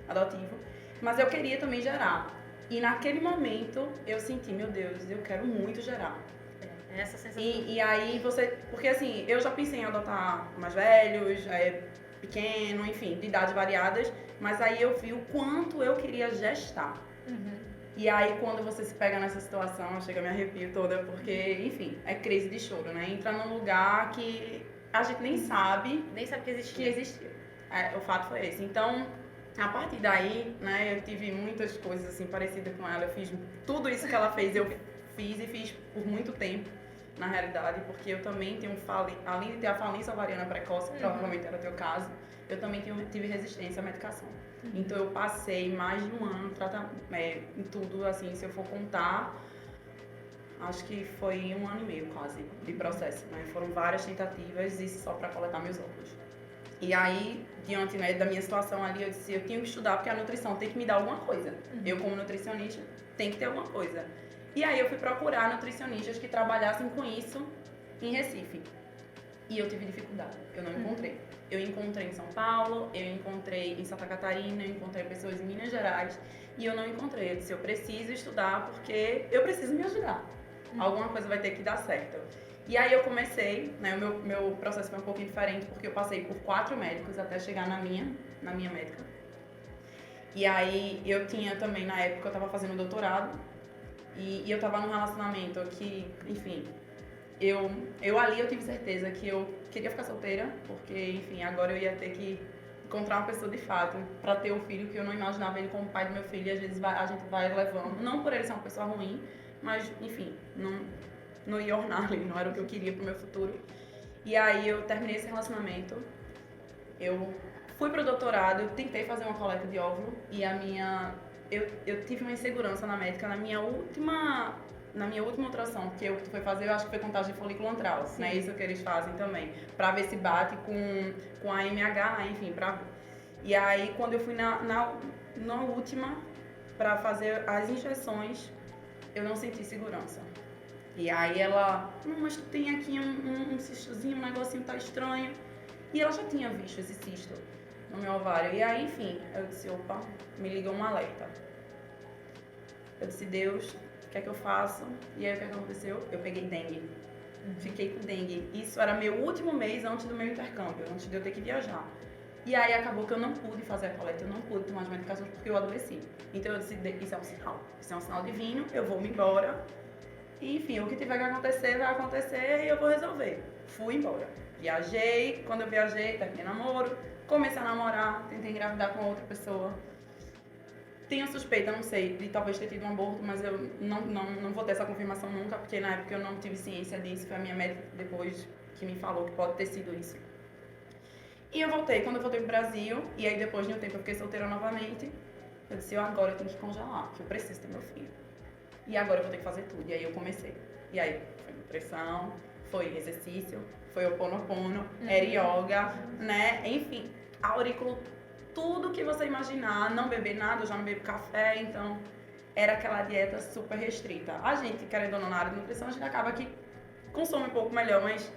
Speaker 5: adotivo, mas eu queria também gerar. E naquele momento eu senti, meu Deus, eu quero muito gerar.
Speaker 4: Essa sensação.
Speaker 5: E aí porque assim, eu já pensei em adotar mais velhos, pequeno, enfim, de idades variadas, mas aí eu vi o quanto eu queria gestar. E aí quando você se pega nessa situação, chega a me arrepio toda, porque, enfim, é crise de choro, né? Entra num lugar que a gente nem sabe
Speaker 4: que existia.
Speaker 5: O fato foi esse. Então, a partir daí, né, eu tive muitas coisas assim parecidas com ela. Eu fiz tudo isso que ela fez, eu fiz e fiz por muito tempo. Na realidade, porque eu também tenho além de ter a falência ovariana precoce, que provavelmente era o teu caso, eu também tive resistência à medicação. Então eu passei mais de um ano em tudo, assim, se eu for contar, acho que foi 1 ano e meio quase de processo, né? Foram várias tentativas, isso só para coletar meus óvulos. E aí, diante, né, da minha situação ali, eu disse, eu tenho que estudar porque a nutrição tem que me dar alguma coisa. Eu como nutricionista, tem que ter alguma coisa. E aí eu fui procurar nutricionistas que trabalhassem com isso em Recife. E eu tive dificuldade, eu não encontrei. Eu encontrei em São Paulo, eu encontrei em Santa Catarina, eu encontrei pessoas em Minas Gerais e eu não encontrei. Eu disse, eu preciso estudar porque eu preciso me ajudar. Alguma coisa vai ter que dar certo. E aí eu comecei, né, o meu processo foi um pouquinho diferente porque eu passei por 4 médicos até chegar na minha médica. E aí eu tinha também, na época, eu estava fazendo doutorado. E eu tava num relacionamento que, enfim, eu tive certeza que eu queria ficar solteira, porque, enfim, agora eu ia ter que encontrar uma pessoa de fato pra ter o filho, que eu não imaginava ele como pai do meu filho, e às vezes a gente vai levando, não por ele ser uma pessoa ruim, mas, enfim, não ia ornar ali, não era o que eu queria pro meu futuro. E aí eu terminei esse relacionamento, eu fui pro doutorado, eu tentei fazer uma coleta de óvulo, e eu tive uma insegurança na médica na minha última ultrassom, que eu fui fazer, eu acho que foi contagem de folículo antral, né? Isso que eles fazem também, pra ver se bate com a MH, enfim, E aí, quando eu fui na última, pra fazer as injeções, eu não senti segurança. E aí ela, não, mas tu tem aqui um cistozinho, um negocinho tá estranho. E ela já tinha visto esse cisto no meu ovário. E aí, enfim, eu disse, opa, me ligou um alerta. Eu disse, Deus, o que é que eu faço? E aí, o que é que aconteceu? Eu peguei dengue. Fiquei com dengue. Isso era meu último mês antes do meu intercâmbio, antes de eu ter que viajar. E aí, acabou que eu não pude fazer a coleta, eu não pude tomar as medicações porque eu adoeci. Então, eu disse, isso é um sinal. Isso é um sinal divino, eu vou me embora. E, enfim, o que tiver que acontecer, vai acontecer e eu vou resolver. Fui embora. Viajei, quando eu viajei, terminei namoro, comecei a namorar, tentei engravidar com outra pessoa. Tenho suspeita, não sei, de talvez ter tido um aborto, mas eu não vou ter essa confirmação nunca, porque na época eu não tive ciência disso, foi a minha médica depois que me falou que pode ter sido isso. E eu voltei, quando eu voltei pro Brasil, e aí depois de um tempo eu fiquei solteira novamente, eu disse, agora eu tenho que congelar, porque eu preciso ter meu filho. E agora eu vou ter que fazer tudo, e aí eu comecei. E aí foi nutrição, foi exercício, foi Ho'oponopono, era yoga, né, enfim, aurículo, tudo que você imaginar, não beber nada, eu já não bebo café, então era aquela dieta super restrita. A gente, querendo ou não, na área de nutrição, a gente acaba que consome um pouco melhor, mas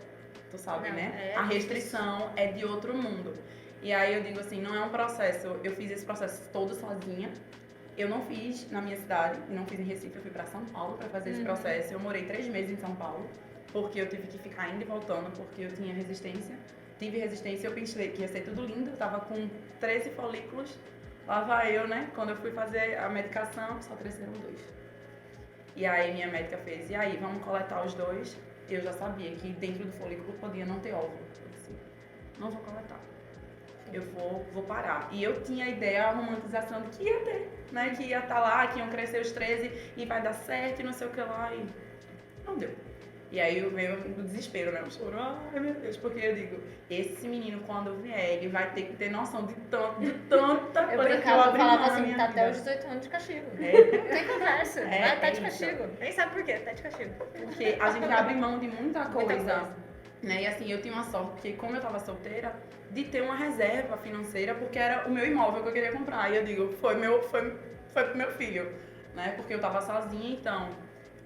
Speaker 5: tu sabe, né? A restrição é de outro mundo. E aí eu digo assim, não é um processo, eu fiz esse processo todo sozinha. Eu não fiz na minha cidade, não fiz em Recife, eu fui pra São Paulo pra fazer esse processo. Eu morei 3 meses em São Paulo, porque eu tive que ficar indo e voltando, porque eu tinha resistência. Tive resistência, eu pensei que ia ser tudo lindo, eu tava com 13 folículos, lá vai eu, né? Quando eu fui fazer a medicação, só cresceram 2. E aí minha médica fez, e aí, vamos coletar os 2? Eu já sabia que dentro do folículo podia não ter óvulo. Eu disse, não vou coletar, eu vou parar. E eu tinha a ideia, a romantização de que ia ter, né? Que ia estar lá, que iam crescer os 13 e vai dar certo e não sei o que lá, e não deu. E aí eu veio o desespero, né? Eu choro, ai meu Deus, porque eu digo, esse menino quando vier, ele vai ter que ter noção de tanta
Speaker 4: Eu
Speaker 5: coisa que eu
Speaker 4: brincava, eu
Speaker 5: abri mão
Speaker 4: falava
Speaker 5: na
Speaker 4: assim,
Speaker 5: minha
Speaker 4: tá até
Speaker 5: vida.
Speaker 4: os 18 anos de castigo.
Speaker 5: É.
Speaker 4: Não tem conversa, tá de
Speaker 5: isso.
Speaker 4: castigo. Nem sabe por quê, tá de castigo.
Speaker 5: Porque a gente abre mão de muita coisa.
Speaker 4: coisa.
Speaker 5: Né? E assim, eu tinha uma sorte, porque como eu tava solteira, de ter uma reserva financeira, porque era o meu imóvel que eu queria comprar. E eu digo, foi pro meu filho, né? Porque eu tava sozinha, então,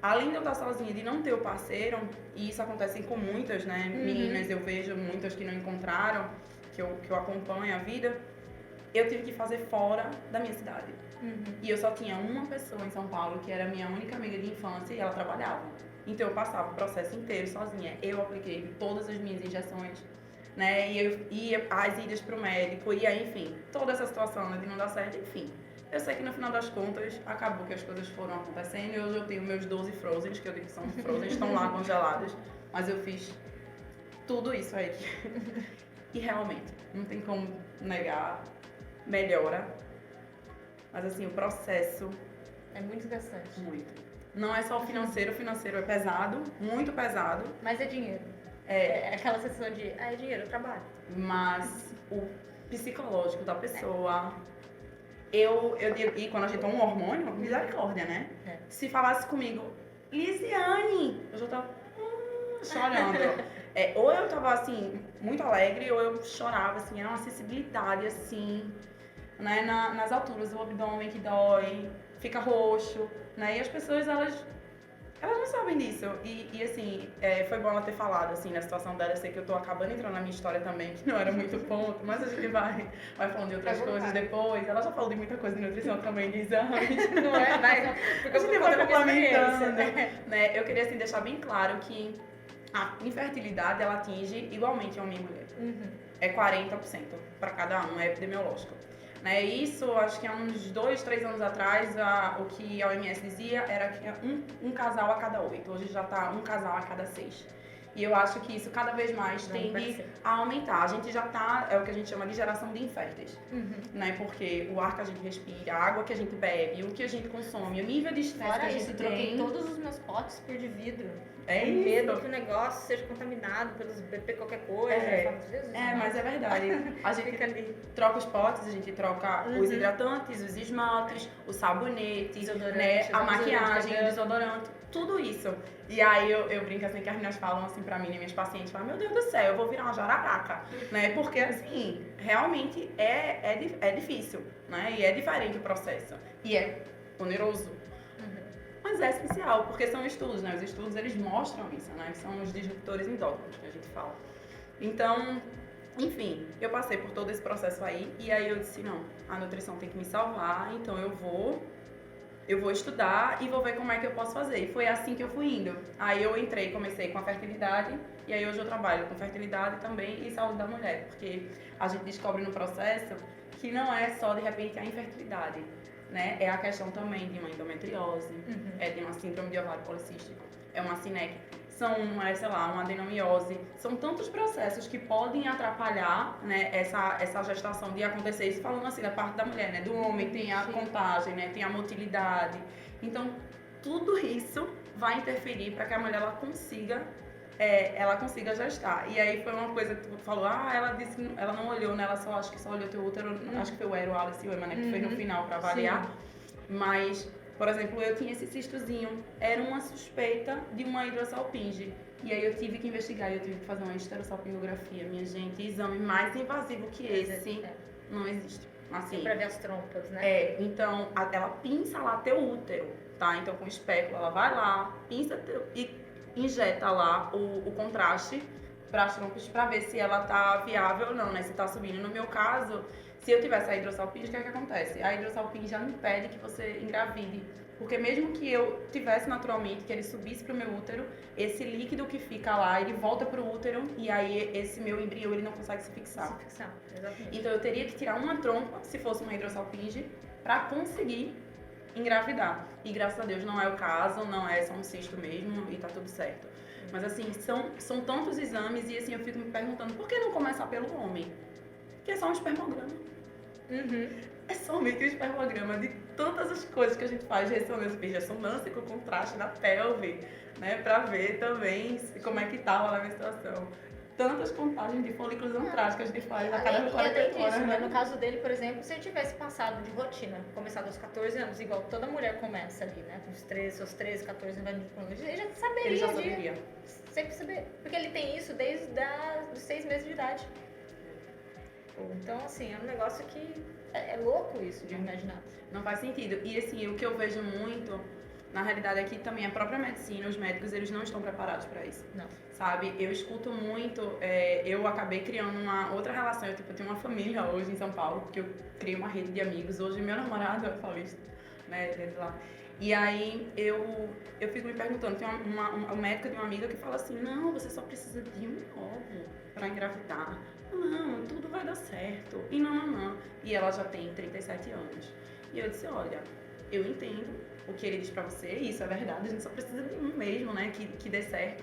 Speaker 5: além de eu estar sozinha, de não ter o parceiro, e isso acontece com muitas, né? Meninas, eu vejo muitas que não encontraram, que eu acompanho a vida, eu tive que fazer fora da minha cidade. E eu só tinha uma pessoa em São Paulo, que era minha única amiga de infância, e ela trabalhava. Então eu passava o processo inteiro sozinha. Eu apliquei todas as minhas injeções, né? E eu ia as idas pro médico, e aí, enfim, toda essa situação, né, de não dar certo, enfim. Eu sei que no final das contas, acabou que as coisas foram acontecendo, e hoje eu tenho meus 12 frozens, que eu digo que são frozens, estão lá congelados, mas eu fiz tudo isso aí. E realmente, não tem como negar, melhora. Mas assim, o processo
Speaker 4: É muito desgastante.
Speaker 5: muito. Não é só o financeiro é pesado, muito pesado,
Speaker 4: Mas é dinheiro.
Speaker 5: é,
Speaker 4: É aquela sensação de, é dinheiro, eu trabalho.
Speaker 5: mas o psicológico da pessoa, eu digo, e quando a gente toma um hormônio, misericórdia, né?
Speaker 4: É.
Speaker 5: Se falasse comigo, Lisiane, eu já tava chorando. Ou eu tava assim, muito alegre, ou eu chorava, assim, era uma sensibilidade, assim, né? Nas alturas, o abdômen que dói, fica roxo, né? E as pessoas, elas não sabem disso. E assim, foi bom ela ter falado, assim, na situação dela. Eu sei que eu tô acabando entrando na minha história também, que não era muito ponto, mas a gente vai falando de outras coisas depois. Ela já falou de muita coisa de nutrição também, de exames.
Speaker 4: Não é? Vai, porque
Speaker 5: A gente vai complementando,
Speaker 4: né?
Speaker 5: né? Eu queria, assim, deixar bem claro que a infertilidade, ela atinge igualmente homem e mulher. É 40% para cada um, é epidemiológico. Né? Isso, acho que há uns 2, 3 anos atrás, o que a OMS dizia era que um casal a cada 8. Hoje já está um casal a cada 6. E eu acho que isso cada vez mais tende a aumentar. A gente já está, é o que a gente chama de geração de inférteis. Né? Porque o ar que a gente respira, a água que a gente bebe, o que a gente consome, o nível de estresse que
Speaker 4: Fora
Speaker 5: a
Speaker 4: isso,
Speaker 5: gente
Speaker 4: troquei
Speaker 5: tem.
Speaker 4: todos os meus potes por de vidro.
Speaker 5: É
Speaker 4: Com medo
Speaker 5: isso.
Speaker 4: que o negócio seja contaminado pelos BP qualquer coisa.
Speaker 5: É.
Speaker 4: Eu falo, Jesus,
Speaker 5: Mas é verdade. A gente
Speaker 4: fica ali.
Speaker 5: troca os potes, a gente troca os hidratantes, os esmaltes, o sabonete,
Speaker 4: Desodorante,
Speaker 5: né, a
Speaker 4: o
Speaker 5: maquiagem,
Speaker 4: desodorante,
Speaker 5: o desodorante, tudo isso. E aí eu brinco assim que as meninas falam assim pra mim, né, minhas pacientes, falam, meu Deus do céu, eu vou virar uma jararaca, né? Porque assim, realmente é difícil, né? E é diferente o processo. E é oneroso. Mas é essencial, porque são estudos, né? Os estudos, eles mostram isso, né? São os disruptores endócrinos que a gente fala. Então, Enfim, eu passei por todo esse processo aí e aí eu disse, não, a nutrição tem que me salvar, então eu vou estudar e vou ver como é que eu posso fazer. E foi assim que eu fui indo. Aí eu comecei com a fertilidade e aí hoje eu trabalho com fertilidade também e saúde da mulher, porque a gente descobre no processo que não é só de repente a infertilidade, né? É a questão também de uma endometriose, é de uma síndrome de ovário policístico, é uma SINEC, sei lá, uma adenomiose. São tantos processos que podem atrapalhar, né, essa gestação de acontecer. Isso falando assim da parte da mulher, né? Do homem tem a contagem, né? Tem a motilidade. Então, tudo isso vai interferir para que a mulher ela consiga gestar. E aí foi uma coisa que tu falou, ela disse que ela não olhou, né? Acho que só olhou teu útero, acho que foi o Ero, Alice e o Emma, né? Que foi no final para avaliar. Sim. Mas, por exemplo, eu tinha esse cistozinho, era uma suspeita de uma hidrossalpinge. E aí eu tive que investigar, eu tive que fazer uma esterossalpingografia, minha gente. Exame mais invasivo que esse não existe. Assim,
Speaker 4: pra ver as trompas, né?
Speaker 5: Então ela pinça lá teu útero, tá? Então com espécula ela vai lá, pinça e injeta lá o contraste para as trompas para ver se ela tá viável ou não, né? Se tá subindo. No meu caso, se eu tivesse a hidrossalpinge, o que é que acontece? A hidrossalpinge já impede que você engravide. Porque mesmo que eu tivesse naturalmente, que ele subisse pro meu útero, esse líquido que fica lá, ele volta pro útero e aí esse meu embrião, ele não consegue se fixar.
Speaker 4: Exatamente.
Speaker 5: Então eu teria que tirar uma trompa, se fosse uma hidrossalpinge, para conseguir engravidar. E graças a Deus não é o caso, não é só um cisto mesmo e tá tudo certo. Mas assim, são tantos exames e assim eu fico me perguntando, por que não começar pelo homem? Que é só um espermograma. É somente um espermograma de todas as coisas que a gente faz de ressonância com contraste da pelve, né? Pra ver também como é que tava na menstruação. Tantas contagens de folículos antrais que a gente faz a cada 48 horas, né?
Speaker 4: No caso dele, por exemplo, se ele tivesse passado de rotina, começado aos 14 anos, igual toda mulher começa ali, né? Com seus 13, 14 anos, ele já saberia.
Speaker 5: Ele já saberia.
Speaker 4: Sempre saber. Porque ele tem isso desde os 6 meses de idade. Então, assim, é um negócio que é louco isso de imaginar.
Speaker 5: Não faz sentido. E assim, o que eu vejo muito, na realidade, é que também a própria medicina, os médicos, eles não estão preparados para isso.
Speaker 4: Não.
Speaker 5: Sabe? Eu escuto muito, eu acabei criando uma outra relação. Eu tenho uma família hoje em São Paulo, porque eu criei uma rede de amigos. Hoje, meu namorado é paulista, né? Desde lá. E aí, eu fico me perguntando, tem uma médica de uma amiga que fala assim, não, você só precisa de um óvulo para engravidar. Não, tudo vai dar certo. E não. E ela já tem 37 anos. E eu disse, olha, eu entendo o que ele diz pra você, isso é verdade, a gente só precisa de um mesmo, né, que dê certo.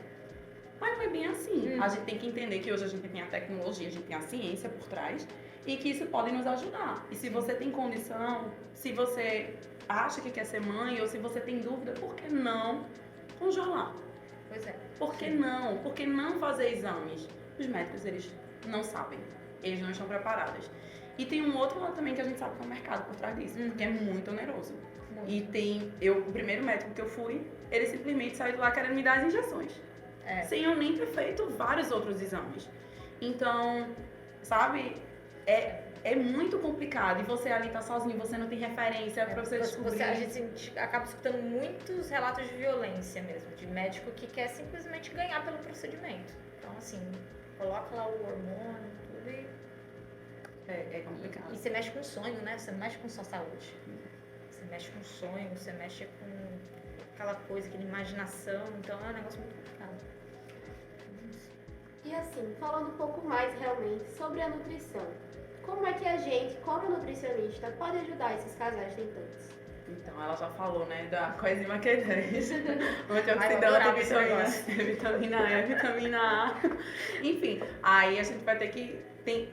Speaker 5: Mas não é bem assim. A gente tem que entender que hoje a gente tem a tecnologia, a gente tem a ciência por trás e que isso pode nos ajudar. E se você tem condição, se você acha que quer ser mãe ou se você tem dúvida, por que não congelar?
Speaker 4: Pois é.
Speaker 5: Por que não? Por que não fazer exames? Os médicos, eles não sabem. Eles não estão preparados. E tem um outro lado também que a gente sabe que é o mercado por trás disso, porque é muito oneroso. E o primeiro médico que eu fui, ele simplesmente saiu de lá querendo me dar as injeções. Sem eu nem ter feito vários outros exames. Então, sabe, é muito complicado. E você ali tá sozinho, você não tem referência pra você descobrir.
Speaker 4: A gente acaba escutando muitos relatos de violência mesmo, de médico que quer simplesmente ganhar pelo procedimento. Então, assim, coloca lá o hormônio, tudo e...
Speaker 5: É complicado.
Speaker 4: E você mexe com o sonho, né? Você não mexe com sua saúde. Você mexe com o sonho, você mexe com aquela coisa, aquela imaginação. Então é um negócio muito complicado.
Speaker 1: E assim, falando um pouco mais realmente sobre a nutrição. Como é que a gente, como nutricionista, pode ajudar esses casais tentantes?
Speaker 5: Então, ela já falou, né, da coenzima Q10, antioxidante, vitamina E, vitamina A. Enfim, aí a gente vai ter que...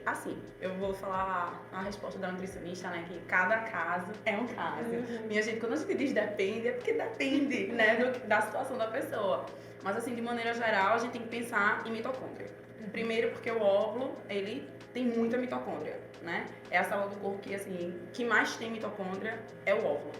Speaker 5: assim, eu vou falar a resposta da nutricionista, né, que cada caso é um caso. Minha gente, quando a gente diz depende, é porque depende, né, da situação da pessoa. Mas assim, de maneira geral, a gente tem que pensar em mitocôndria. Primeiro porque o óvulo, ele tem muita mitocôndria, né? É a célula do corpo que, assim, que mais tem mitocôndria é o óvulo.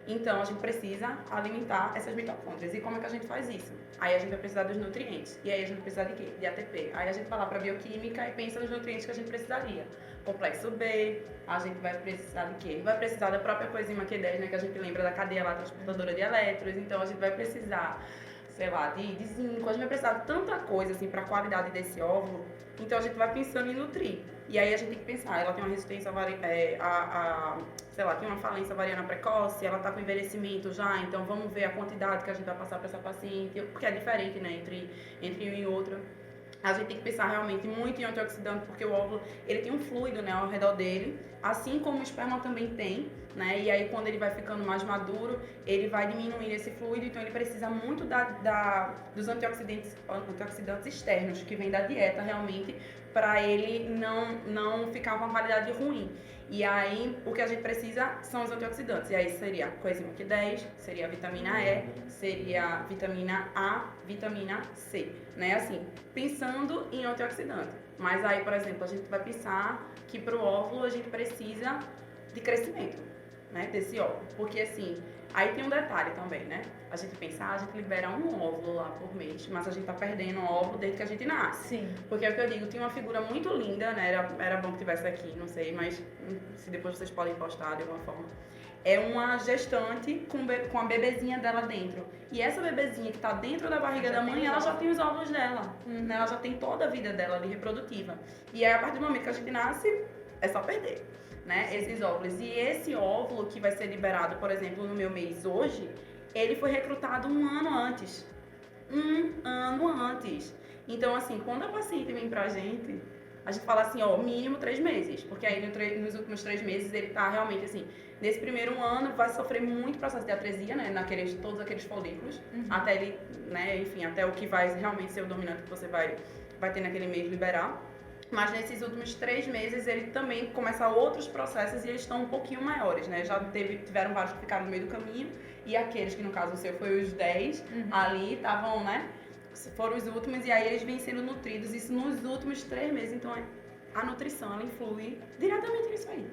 Speaker 5: Então, a gente precisa alimentar essas mitocôndrias. E como é que a gente faz isso? Aí a gente vai precisar dos nutrientes. E aí a gente vai precisar de quê? De ATP. Aí a gente vai lá para bioquímica e pensa nos nutrientes que a gente precisaria. Complexo B, a gente vai precisar de quê? Vai precisar da própria coenzima Q10, né? Que a gente lembra da cadeia lá transportadora de elétrons. Então, a gente vai precisar, sei lá, de zinco, a gente vai precisar de tanta coisa, assim, para a qualidade desse óvulo. Então, a gente vai pensando em nutrir. E aí, a gente tem que pensar, ela tem uma resistência sei lá, tem uma falência ovariana precoce, ela tá com envelhecimento já, então vamos ver a quantidade que a gente vai passar para essa paciente, porque é diferente, né, entre um e outro. A gente tem que pensar realmente muito em antioxidante, porque o óvulo, ele tem um fluido, né, ao redor dele, assim como o esperma também tem, né, e aí quando ele vai ficando mais maduro, ele vai diminuindo esse fluido, então ele precisa muito dos antioxidantes externos, que vem da dieta realmente, para ele não ficar com uma qualidade ruim. E aí, o que a gente precisa são os antioxidantes. E aí seria coenzima Q10, seria a vitamina E, seria a vitamina A, vitamina C, né? Assim, pensando em antioxidante. Mas aí, por exemplo, a gente vai pensar que para o óvulo a gente precisa de crescimento, né? Desse óvulo. Porque assim, aí tem um detalhe também, né? A gente pensa, a gente libera um óvulo lá por mês, mas a gente tá perdendo o óvulo desde que a gente nasce.
Speaker 4: Sim.
Speaker 5: Porque é o que eu digo, tinha uma figura muito linda, né? Era bom que tivesse aqui, não sei, mas se depois vocês podem postar de alguma forma. É uma gestante com a bebezinha dela dentro. E essa bebezinha que tá dentro da barriga da mãe, ela já tem os óvulos dela. Né? Ela já tem toda a vida dela ali reprodutiva. E aí, a partir do momento que a gente nasce, é só perder, né? Esses óvulos. E esse óvulo que vai ser liberado, por exemplo, no meu mês hoje, ele foi recrutado um ano antes. Um ano antes. Então, assim, quando a paciente vem pra gente, a gente fala assim, ó, mínimo 3 meses. Porque aí nos últimos 3 meses ele tá realmente assim, nesse primeiro ano vai sofrer muito processo de atresia, né? Todos aqueles folículos, até ele, né, enfim, até o que vai realmente ser o dominante que você vai ter naquele mês liberar. Mas nesses últimos 3 meses ele também começa outros processos e eles estão um pouquinho maiores, né? Já tiveram vários que ficaram no meio do caminho e aqueles que no caso o seu foi os 10 ali, estavam, né? Foram os últimos e aí eles vêm sendo nutridos, isso nos últimos 3 meses. Então a nutrição ela influi diretamente nisso aí.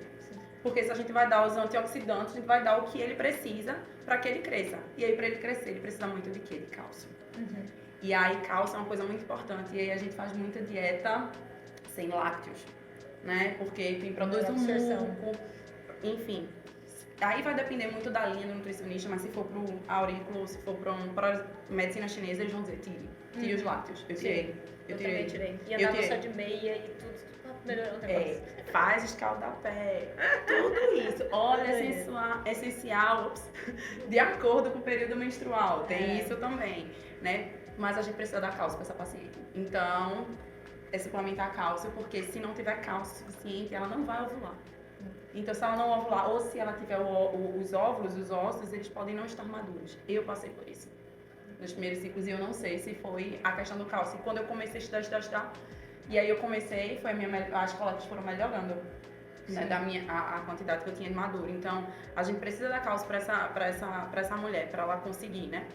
Speaker 5: Porque se a gente vai dar os antioxidantes, a gente vai dar o que ele precisa para que ele cresça. E aí para ele crescer, ele precisa muito de quê? De cálcio. E aí cálcio é uma coisa muito importante. E aí a gente faz muita dieta sem lácteos, né? Porque quem produz um muco, enfim. Aí vai depender muito da linha do nutricionista, mas se for pro aurículo, se for pra medicina chinesa, eles vão dizer, tire os lácteos. Eu tirei.
Speaker 4: Eu também tirei. E andava só de meia e tudo melhorou o negócio.
Speaker 5: Faz escaldapé, tudo isso. Óleo essencial, de acordo com o período menstrual. Tem isso também, né? Mas a gente precisa dar cálcio para essa paciente. Então, é suplementar cálcio, porque se não tiver cálcio suficiente, ela não vai ovular. Então, se ela não ovular, ou se ela tiver os óvulos, os ossos, eles podem não estar maduros. Eu passei por isso nos primeiros ciclos e eu não sei se foi a questão do cálcio. Quando eu comecei a estudar, e aí eu comecei, foi as coletas foram melhorando, né, a quantidade que eu tinha de maduro. Então, a gente precisa dar cálcio para essa mulher, para ela conseguir, né?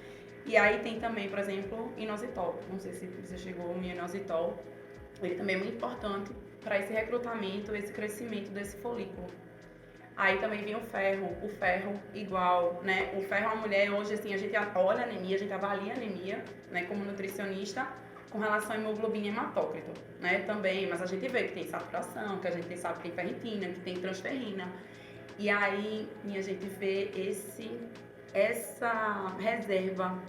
Speaker 5: E aí tem também, por exemplo, inositol. Não sei se você chegou o inositol. Ele também é muito importante para esse recrutamento, esse crescimento desse folículo. Aí também vem o ferro igual, né? O ferro, a mulher hoje, assim, a gente olha a anemia, a gente avalia a anemia, né, como nutricionista, com relação à hemoglobina e hematócrito, né, também, mas a gente vê que tem saturação, que a gente sabe que tem ferritina, que tem transferrina. E aí, a gente vê essa reserva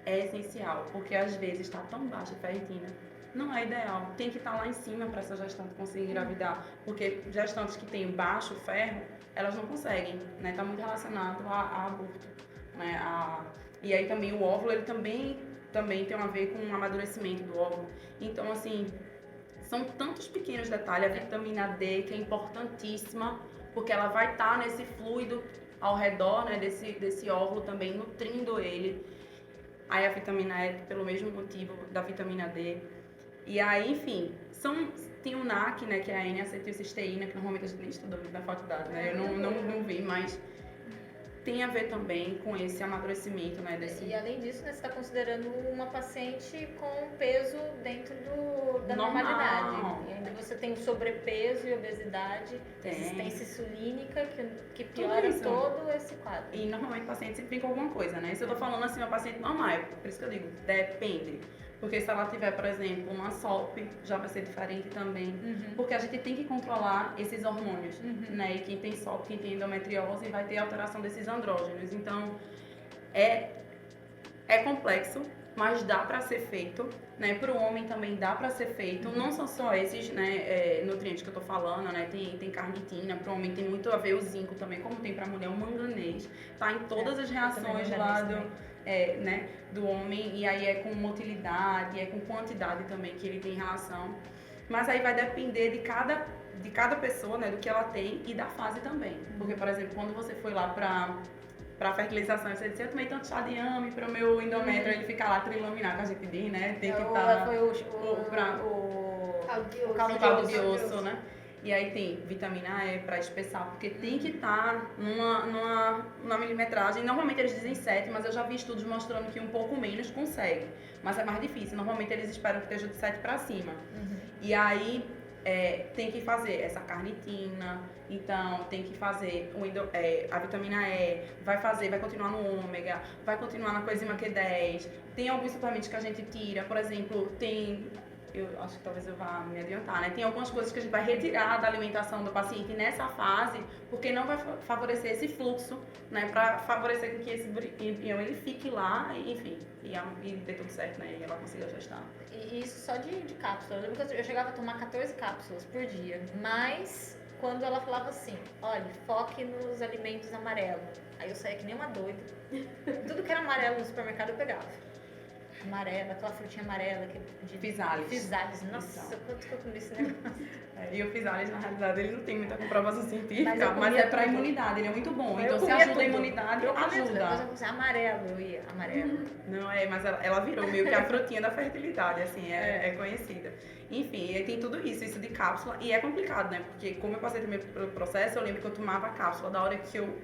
Speaker 5: é essencial, porque às vezes está tão baixa a ferritina, não é ideal. Tem que estar lá em cima para essa gestante conseguir engravidar, porque gestantes que têm baixo ferro, elas não conseguem, né? Está muito relacionado a aborto, né? E aí também o óvulo, ele também tem a ver com o amadurecimento do óvulo. Então, assim, são tantos pequenos detalhes. A vitamina D, que é importantíssima, porque ela vai estar nesse fluido ao redor, né, desse óvulo também, nutrindo ele. Aí a vitamina E, pelo mesmo motivo da vitamina D. E aí, enfim, tem o NAC, né, que é a N-acetilcisteína, que normalmente a gente nem estuda muito na faculdade, né? Eu não vi, mas tem a ver também com esse amadurecimento, né?
Speaker 4: E além disso, né, você está considerando uma paciente com peso dentro da
Speaker 5: Normal.
Speaker 4: Normalidade. E ainda você tem o sobrepeso e obesidade, resistência insulínica, que piora todo esse quadro.
Speaker 5: E normalmente o paciente sempre vem com alguma coisa, né? Se eu tô falando assim, uma paciente normal, por isso que eu digo, depende. Porque se ela tiver, por exemplo, uma SOP, já vai ser diferente também. Porque a gente tem que controlar esses hormônios, né? E quem tem SOP, quem tem endometriose, vai ter alteração desses andrógenos. Então, é complexo, mas dá para ser feito, né? Para o homem também dá para ser feito. Não são só esses, né, nutrientes que eu tô falando, né? Tem carnitina, para o homem tem muito a ver o zinco também, como tem para a mulher o manganês. Tá em todas as reações lá né, do homem, e aí é com motilidade, é com quantidade também que ele tem relação. Mas aí vai depender de cada pessoa, né, do que ela tem e da fase também. Porque, por exemplo, quando você foi lá para fertilização, você disse, eu tomei tanto chá de ame para o meu endométrio, ele ficar lá trilaminar, que a gente diz, né? Tem que estar
Speaker 1: Caldo
Speaker 5: caldo de osso, né? E aí tem vitamina E para espessar, porque tem que estar numa milimetragem. Normalmente eles dizem 7, mas eu já vi estudos mostrando que um pouco menos consegue. Mas é mais difícil. Normalmente eles esperam que esteja de 7 para cima. E aí tem que fazer essa carnitina, então tem que fazer a vitamina E, vai continuar no ômega, vai continuar na coenzima Q10. Tem alguns suplementos que a gente tira, por exemplo, eu acho que talvez eu vá me adiantar, né? Tem algumas coisas que a gente vai retirar da alimentação do paciente nessa fase, porque não vai favorecer esse fluxo, né? Para favorecer com que esse embrião ele fique lá, enfim, e dê tudo certo, né? E ela consiga gestar.
Speaker 4: E isso só de cápsula. Eu lembro que eu chegava a tomar 14 cápsulas por dia, mas quando ela falava assim, olha, foque nos alimentos amarelos. Aí eu saía que nem uma doida. Tudo que era amarelo no supermercado eu pegava. Amarela, aquela frutinha amarela de
Speaker 5: Physalis.
Speaker 4: Physalis. Nossa, quanto que eu comi esse negócio.
Speaker 5: E o Physalis, na realidade, ele não tem muita comprovação científica,
Speaker 4: Mas eu
Speaker 5: mas
Speaker 4: comia
Speaker 5: é pra
Speaker 4: tudo.
Speaker 5: imunidade, ele é muito bom.
Speaker 4: Eu
Speaker 5: Então, se
Speaker 4: comia
Speaker 5: ajuda a
Speaker 4: tudo.
Speaker 5: imunidade,
Speaker 4: Eu comia tudo.
Speaker 5: ajuda.
Speaker 4: Depois eu comecei amarelo, eu ia amarelo.
Speaker 5: Não mas ela virou meio que a frutinha da fertilidade, assim, é conhecida. Enfim, aí tem tudo isso de cápsula, e é complicado, né? Porque como eu passei também pelo processo, eu lembro que eu tomava a cápsula da hora que eu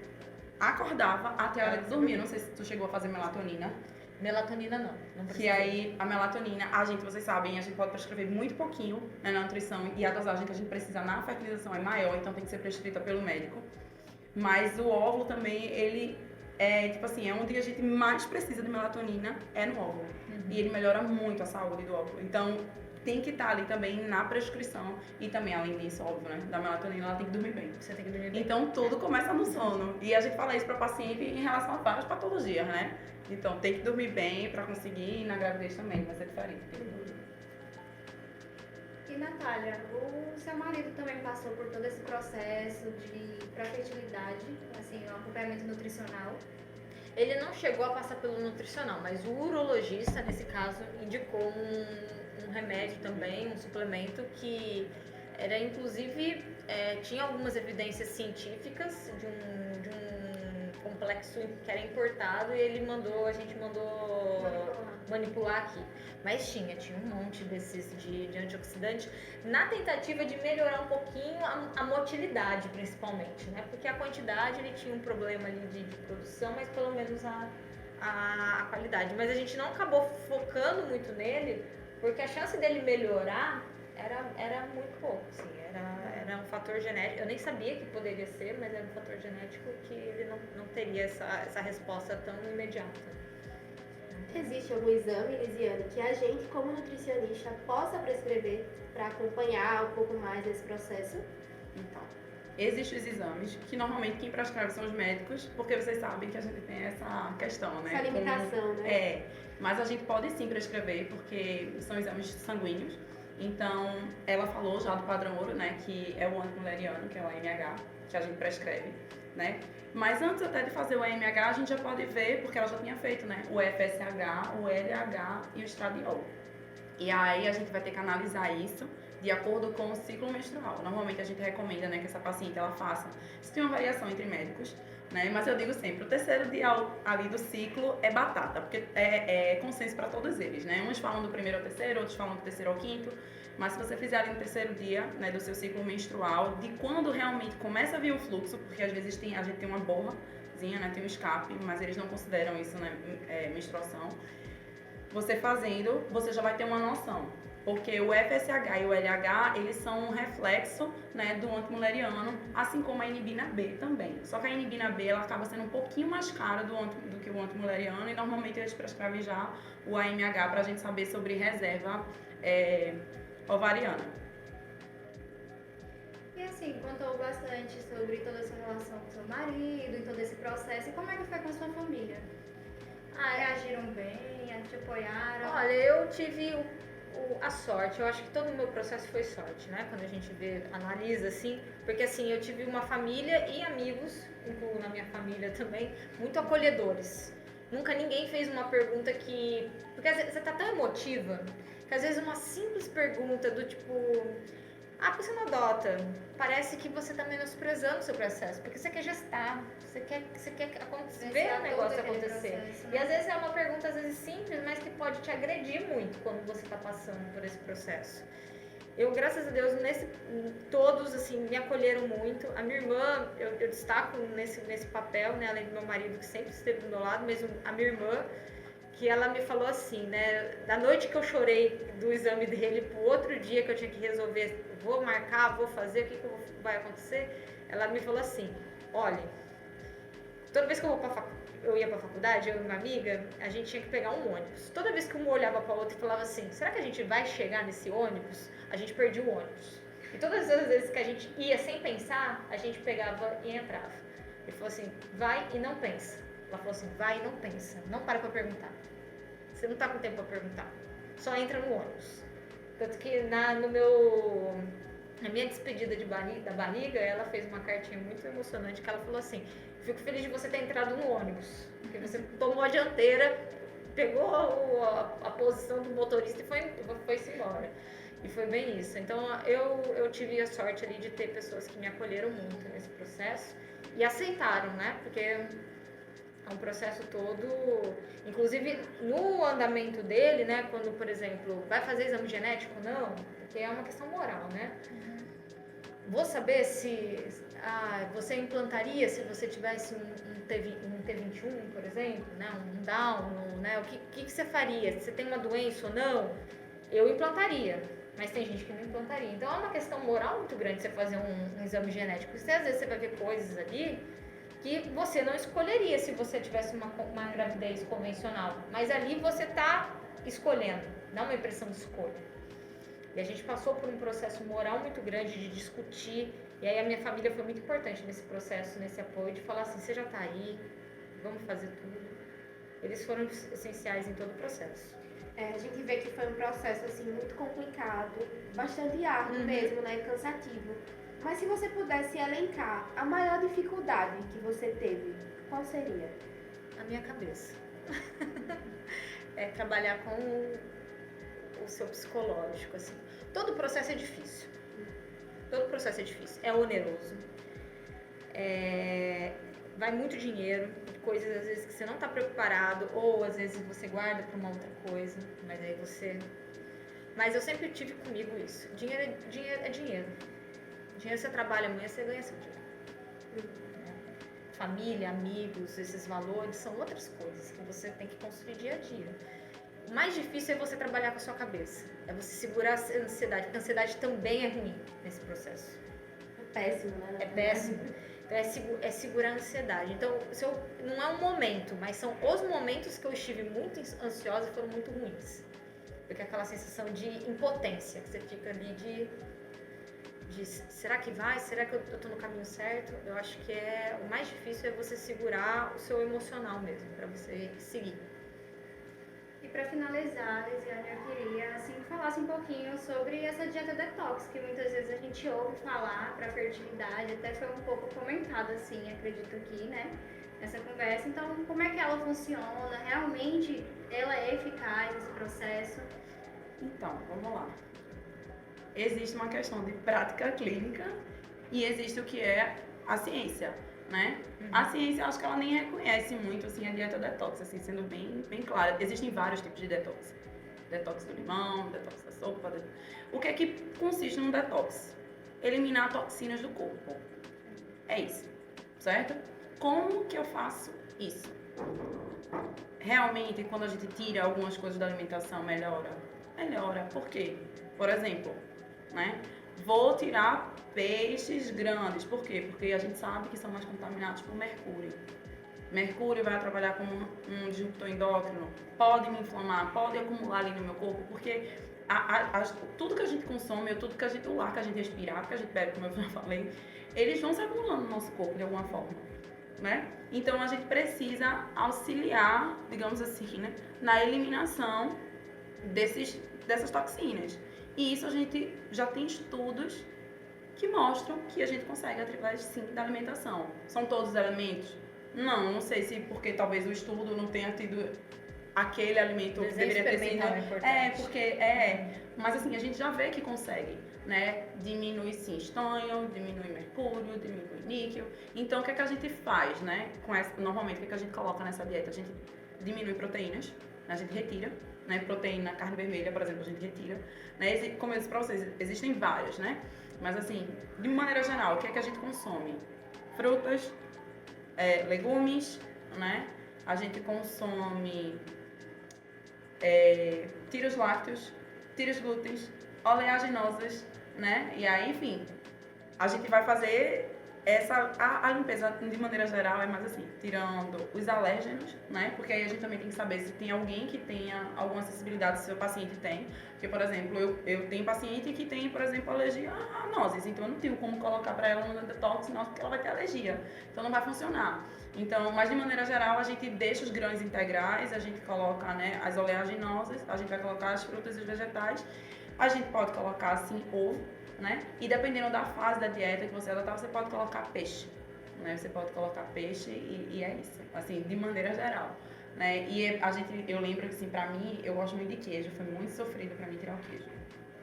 Speaker 5: acordava até a hora de dormir. Eu não sei se tu chegou a fazer melatonina.
Speaker 4: Melatonina não precisa.
Speaker 5: Que aí a melatonina, vocês sabem, a gente pode prescrever muito pouquinho, né, na nutrição, e a dosagem que a gente precisa na fertilização é maior, então tem que ser prescrita pelo médico. Mas o óvulo também, ele tipo assim, é onde a gente mais precisa de melatonina, é no óvulo. E ele melhora muito a saúde do óvulo. Então tem que estar ali também na prescrição, e também além disso, óbvio, né, da melatonina, ela tem que dormir bem.
Speaker 4: Você tem que dormir bem.
Speaker 5: Então tudo começa no sono. E a gente fala isso para paciente em relação a várias patologias, né? Então tem que dormir bem para conseguir, e na gravidez também vai ser diferente.
Speaker 3: E Natália, o seu marido também passou por todo esse processo pra fertilidade, assim, o acompanhamento nutricional.
Speaker 4: Ele não chegou a passar pelo nutricional, mas o urologista, nesse caso, indicou um remédio também, um suplemento que era, inclusive, tinha algumas evidências científicas de um complexo que era importado, e a gente mandou manipular aqui. Mas tinha um monte desses de antioxidante, na tentativa de melhorar um pouquinho a motilidade, principalmente, né? Porque a quantidade, ele tinha um problema ali de produção, mas pelo menos a qualidade. Mas a gente não acabou focando muito nele, porque a chance dele melhorar era muito pouco, assim, era um fator genético. Eu nem sabia que poderia ser, mas era um fator genético que ele não teria essa resposta tão imediata.
Speaker 1: Existe algum exame, Elisiane, que a gente, como nutricionista, possa prescrever para acompanhar um pouco mais esse processo?
Speaker 5: Então, existem os exames, que normalmente quem prescreve são os médicos, porque vocês sabem que a gente tem essa questão, né?
Speaker 1: Essa limitação, né?
Speaker 5: Mas a gente pode sim prescrever, porque são exames sanguíneos. Então, ela falou já do padrão ouro, né? Que é o antimuleriano, que é o AMH, que a gente prescreve, né? Mas antes até de fazer o AMH, a gente já pode ver, porque ela já tinha feito, né? O FSH, o LH e o estradiol. E aí a gente vai ter que analisar isso de acordo com o ciclo menstrual. Normalmente a gente recomenda, né, que essa paciente ela faça. Isso tem uma variação entre médicos, né? Mas eu digo sempre, o terceiro dia ali do ciclo é batata, porque é consenso para todos eles, né? Uns falam do primeiro ao terceiro, outros falam do terceiro ao quinto. Mas se você fizer ali no terceiro dia, né, do seu ciclo menstrual, de quando realmente começa a vir o fluxo, porque às vezes a gente tem uma borrazinha, né, tem um escape, mas eles não consideram isso, né, menstruação. Você fazendo, você já vai ter uma noção. Porque o FSH e o LH, eles são um reflexo, né, do antimuleriano, assim como a inibina B também. Só que a inibina B, ela acaba sendo um pouquinho mais cara do que o antimuleriano, e normalmente eles prescrevem já o AMH para a gente saber sobre reserva ovariana.
Speaker 3: E assim, contou bastante sobre toda essa relação com seu marido e todo esse processo. E como é que foi com a sua família? Reagiram bem? te apoiaram?
Speaker 4: Olha, eu tive a sorte, eu acho que todo o meu processo foi sorte, né? Quando a gente analisa assim, porque assim, eu tive uma família e amigos, incluo na minha família também, muito acolhedores. Nunca ninguém fez uma pergunta que... Porque às vezes você tá tão emotiva, que às vezes uma simples pergunta do tipo... Ah, por que você não adota? Parece que você tá menosprezando o seu processo, porque você quer gestar, você quer ver o negócio acontecer.
Speaker 3: Processo,
Speaker 4: E
Speaker 3: né?
Speaker 4: às vezes é uma pergunta, às vezes simples, mas que pode te agredir muito quando você está passando por esse processo. Eu, graças a Deus, todos assim, me acolheram muito. A minha irmã, eu destaco nesse papel, né, além do meu marido, que sempre esteve do meu lado, mas a minha irmã, que ela me falou assim, né, da noite que eu chorei do exame dele pro outro dia que eu tinha que resolver, vou marcar, vou fazer, o que vai acontecer, ela me falou assim, olha, toda vez que eu ia pra faculdade, eu e uma amiga, a gente tinha que pegar um ônibus. Toda vez que uma olhava pra outra e falava assim, será que a gente vai chegar nesse ônibus? A gente perdia o ônibus. E todas as vezes que a gente ia sem pensar, a gente pegava e entrava. Ele falou assim, vai e não pensa. Ela falou assim, vai e não pensa, não para pra perguntar. Você não tá com tempo pra perguntar. Só entra no ônibus. Tanto que na minha despedida da barriga, ela fez uma cartinha muito emocionante que ela falou assim, fico feliz de você ter entrado no ônibus, porque você tomou a dianteira, pegou a posição do motorista e foi-se embora. E foi bem isso. Então eu tive a sorte ali de ter pessoas que me acolheram muito nesse processo e aceitaram, né? Porque é um processo todo, inclusive no andamento dele, né? Quando, por exemplo, vai fazer exame genético? Não, porque é uma questão moral, né? Vou saber se você implantaria se você tivesse um T21, por exemplo, né? Um Down, né? O que você faria? Se você tem uma doença ou não? Eu implantaria, mas tem gente que não implantaria. Então é uma questão moral muito grande você fazer um exame genético. Porque às vezes você vai ver coisas ali que você não escolheria se você tivesse uma gravidez convencional. Mas ali você está escolhendo, dá uma impressão de escolha. E a gente passou por um processo moral muito grande de discutir. E aí a minha família foi muito importante nesse processo, nesse apoio, de falar assim, você já está aí, vamos fazer tudo. Eles foram essenciais em todo o processo.
Speaker 1: A gente vê que foi um processo assim muito complicado, bastante árduo mesmo, né? Cansativo. Mas se você pudesse elencar a maior dificuldade que você teve, qual seria?
Speaker 4: A minha cabeça. É trabalhar com o seu psicológico, assim. Todo o processo é difícil. Todo o processo é difícil. É oneroso. Vai muito dinheiro, coisas às vezes que você não está preparado, ou às vezes você guarda para uma outra coisa, mas aí você... Mas eu sempre tive comigo isso. Dinheiro é dinheiro. Dinheiro você trabalha, amanhã você ganha seu dinheiro. Família, amigos, esses valores são outras coisas que você tem que construir dia a dia. O mais difícil é você trabalhar com a sua cabeça. É você segurar a ansiedade, porque a ansiedade também é ruim nesse processo.
Speaker 1: É péssimo, né?
Speaker 4: É péssimo. Então é segurar a ansiedade. Então, não é um momento, mas são os momentos que eu estive muito ansiosa e foram muito ruins. Porque é aquela sensação de impotência, que você fica ali de será que vai? Será que eu tô no caminho certo? Eu acho que o mais difícil é você segurar o seu emocional mesmo, para você seguir.
Speaker 3: E para finalizar, Lisiane, eu queria assim, que falasse um pouquinho sobre essa dieta detox, que muitas vezes a gente ouve falar para fertilidade, até foi um pouco comentado assim, acredito aqui, né, nessa conversa. Então, como é que ela funciona? Realmente ela é eficaz nesse processo?
Speaker 5: Então, vamos lá. Existe uma questão de prática clínica e existe o que é a ciência, né? A ciência, acho que ela nem reconhece muito, assim, a dieta detox, assim, sendo bem clara. Existem vários tipos de detox. Detox do limão, detox da sopa. O que é que consiste num detox? Eliminar toxinas do corpo. É isso, certo? Como que eu faço isso? Realmente, quando a gente tira algumas coisas da alimentação, melhora? Melhora. Por quê? Por exemplo, né? Vou tirar peixes grandes. Por quê? Porque a gente sabe que são mais contaminados por mercúrio. Mercúrio vai trabalhar como um disruptor endócrino, pode me inflamar, pode acumular ali no meu corpo, porque tudo que a gente consome, o ar que a gente respira, que a gente bebe, como eu já falei, eles vão se acumulando no nosso corpo de alguma forma. né? Então a gente precisa auxiliar, digamos assim, né, na eliminação dessas toxinas. E isso a gente já tem estudos que mostram que a gente consegue através, sim, da alimentação. São todos os elementos? Não sei se porque talvez o estudo não tenha tido aquele alimento que deveria ter sido. Mas assim, a gente já vê que consegue, né? Diminui sim estanho, diminui mercúrio, diminui níquel. Então o que é que a gente faz, né? Normalmente o que é que a gente coloca nessa dieta? A gente diminui proteínas, a gente retira, né? Proteína, carne vermelha, por exemplo, a gente retira. Né? Como eu disse pra vocês, existem várias, né? Mas assim, de maneira geral, o que é que a gente consome? Frutas, legumes, né? A gente consome tiros lácteos, tiros glúteos, oleaginosas, né? E aí, enfim, a gente vai fazer a limpeza de maneira geral é mais assim, tirando os alérgenos, né? Porque aí a gente também tem que saber se tem alguém que tenha alguma acessibilidade, se o paciente tem. Porque, por exemplo, eu tenho paciente que tem, por exemplo, alergia a nozes, então eu não tenho como colocar para ela no detox, não, porque ela vai ter alergia. Então não vai funcionar. Então, mas de maneira geral, a gente deixa os grãos integrais, a gente coloca, né, as oleaginosas, a gente vai colocar as frutas e os vegetais. A gente pode colocar, assim, ovo, né? E dependendo da fase da dieta que você adotar, você pode colocar peixe, né? Você pode colocar peixe e é isso, assim, de maneira geral, né? E eu lembro que, assim, pra mim, eu gosto muito de queijo, foi muito sofrido pra mim tirar o queijo.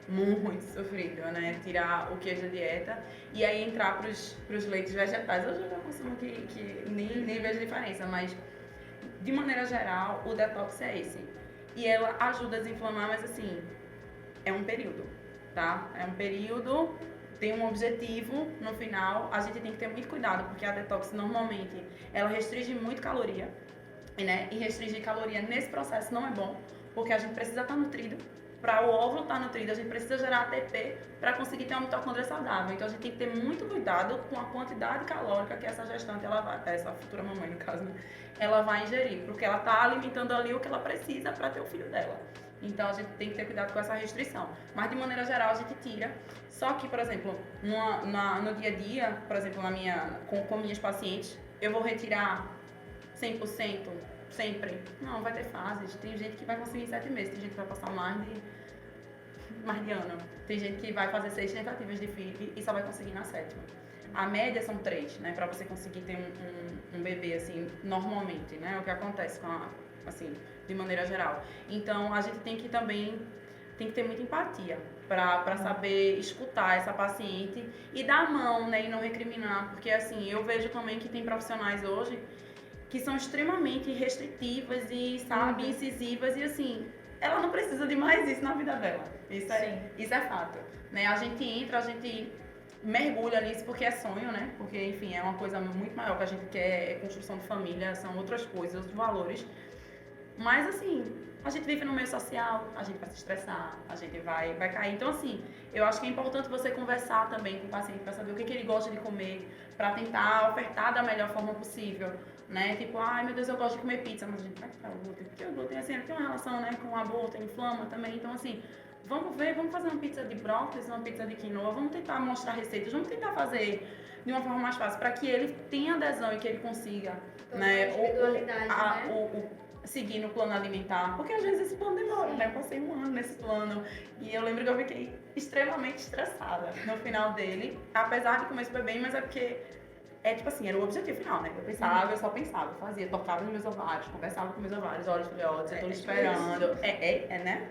Speaker 5: Muito sofrido, né? Tirar o queijo da dieta e aí entrar pros leites vegetais. Hoje eu já consumo que nem vejo diferença, mas de maneira geral, o detox é esse. E ela ajuda a desinflamar, mas assim, é um período, tá? É um período, tem um objetivo no final. A gente tem que ter muito cuidado, porque a detox normalmente ela restringe muito caloria, né? E restringir caloria nesse processo não é bom, porque a gente precisa estar nutrido. Para o óvulo estar nutrido, a gente precisa gerar ATP para conseguir ter uma mitocôndria saudável. Então a gente tem que ter muito cuidado com a quantidade calórica que essa gestante, essa futura mamãe no caso, né, ela vai ingerir, porque ela está alimentando ali o que ela precisa para ter o filho dela. Então a gente tem que ter cuidado com essa restrição. Mas de maneira geral a gente tira. Só que, por exemplo, no dia a dia, por exemplo, com minhas pacientes, eu vou retirar 100%. Sempre. Não, vai ter fases. Tem gente que vai conseguir 7 meses, tem gente que vai passar mais de ano. Tem gente que vai fazer 6 tentativas de FIV e só vai conseguir na 7ª. A média são 3, né? Pra você conseguir ter um bebê, assim, normalmente, né? O que acontece assim, de maneira geral. Então, a gente tem que ter muita empatia pra saber escutar essa paciente e dar a mão, né? E não recriminar. Porque, assim, eu vejo também que tem profissionais hoje que são extremamente restritivas e, sabe, incisivas, e assim, ela não precisa de mais isso na vida dela. Isso é fato. Né? A gente entra, a gente mergulha nisso porque é sonho, né? Porque, enfim, é uma coisa muito maior que a gente quer, é construção de família, são outras coisas, outros valores. Mas, assim, a gente vive no meio social, a gente vai se estressar, a gente vai cair. Então, assim, eu acho que é importante você conversar também com o paciente para saber o que ele gosta de comer, para tentar ofertar da melhor forma possível, né? Tipo, ai meu Deus, eu gosto de comer pizza, mas a gente vai tirar o glúten, porque o glúten, assim, ele tem uma relação, né, com o aborto, inflama também. Então, assim, vamos fazer uma pizza de brócolis, uma pizza de quinoa, vamos tentar mostrar receitas, vamos tentar fazer de uma forma mais fácil, para que ele tenha adesão e que ele consiga, né, seguir no plano alimentar, porque às vezes esse plano demora, né? Eu passei 1 ano nesse plano e eu lembro que eu fiquei extremamente estressada no final dele, apesar de comer super bem, mas é porque tipo assim, era o objetivo final, né? Eu só pensava, fazia, tocava nos meus ovários, conversava com meus ovários, olha, filhotes, eu tô esperando. Né?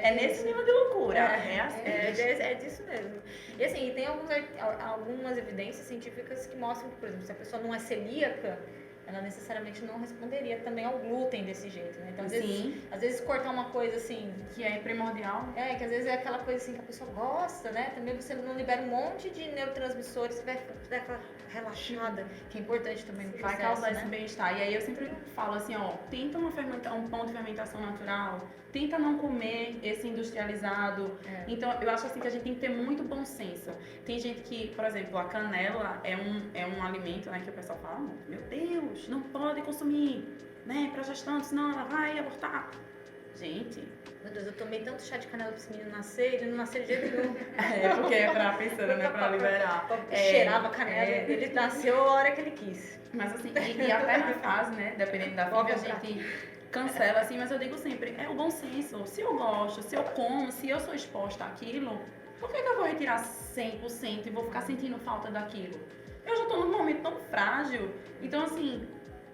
Speaker 5: É nesse nível de loucura.
Speaker 4: É disso mesmo. E assim, tem algumas evidências científicas que mostram que, por exemplo, se a pessoa não é celíaca, ela necessariamente não responderia também ao glúten desse jeito, né? Então, às vezes cortar uma coisa assim...
Speaker 5: Que é primordial.
Speaker 4: Que às vezes é aquela coisa assim que a pessoa gosta, né? Também você não libera um monte de neurotransmissores, você vai dar aquela relaxada, que é importante também no processo,
Speaker 5: vai causar,
Speaker 4: né?
Speaker 5: esse bem-estar. E aí eu sempre falo assim, ó, tenta um pão de fermentação natural, tenta não comer esse industrializado. Então, eu acho assim que a gente tem que ter muito bom senso. Tem gente que, por exemplo, a canela é um alimento, né, que o pessoal fala, meu Deus, não pode consumir, né, pra gestante, senão ela vai abortar. Gente,
Speaker 4: Meu Deus, eu tomei tanto chá de canela pra esse menino nascer, ele não nasceu de jeito nenhum.
Speaker 5: porque é pra pensando, né, pra liberar.
Speaker 4: Cheirava a canela, ele nasceu a hora que ele quis.
Speaker 5: Mas assim, e até na fase, né, dependendo da FIV, a gente cancela assim, mas eu digo sempre, é o bom senso. Se eu gosto, se eu como, se eu sou exposta àquilo, por que eu vou retirar 100% e vou ficar sentindo falta daquilo? Eu já tô num momento tão frágil, então assim,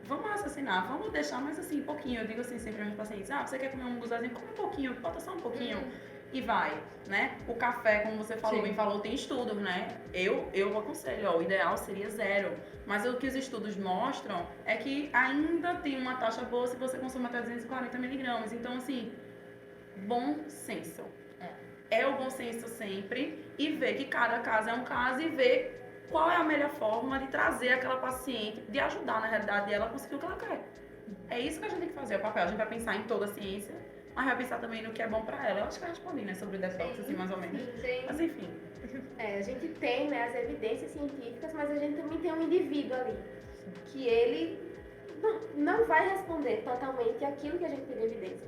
Speaker 5: vamos raciocinar, vamos deixar mais assim, pouquinho. Eu digo assim sempre aos meus pacientes, você quer comer um hambúrguerzinho? Come um pouquinho, bota só um pouquinho. E vai, né? O café, como você falou, bem falou, tem estudos, né? Eu aconselho, o ideal seria 0. Mas o que os estudos mostram é que ainda tem uma taxa boa se você consome até 240 miligramas. Então, assim, bom senso. É o bom senso sempre e ver que cada caso é um caso e ver qual é a melhor forma de trazer aquela paciente, de ajudar, na realidade, ela a conseguir o que ela quer. É isso que a gente tem que fazer, o papel. A gente vai pensar em toda a ciência, mas vai pensar também no que é bom pra ela. Eu acho que eu respondi, né, sobre o detox, assim, mais ou menos.
Speaker 3: Sim.
Speaker 5: Mas enfim.
Speaker 1: A gente tem, né, as evidências científicas, mas a gente também tem um indivíduo ali, que ele não vai responder totalmente aquilo que a gente tem de evidência.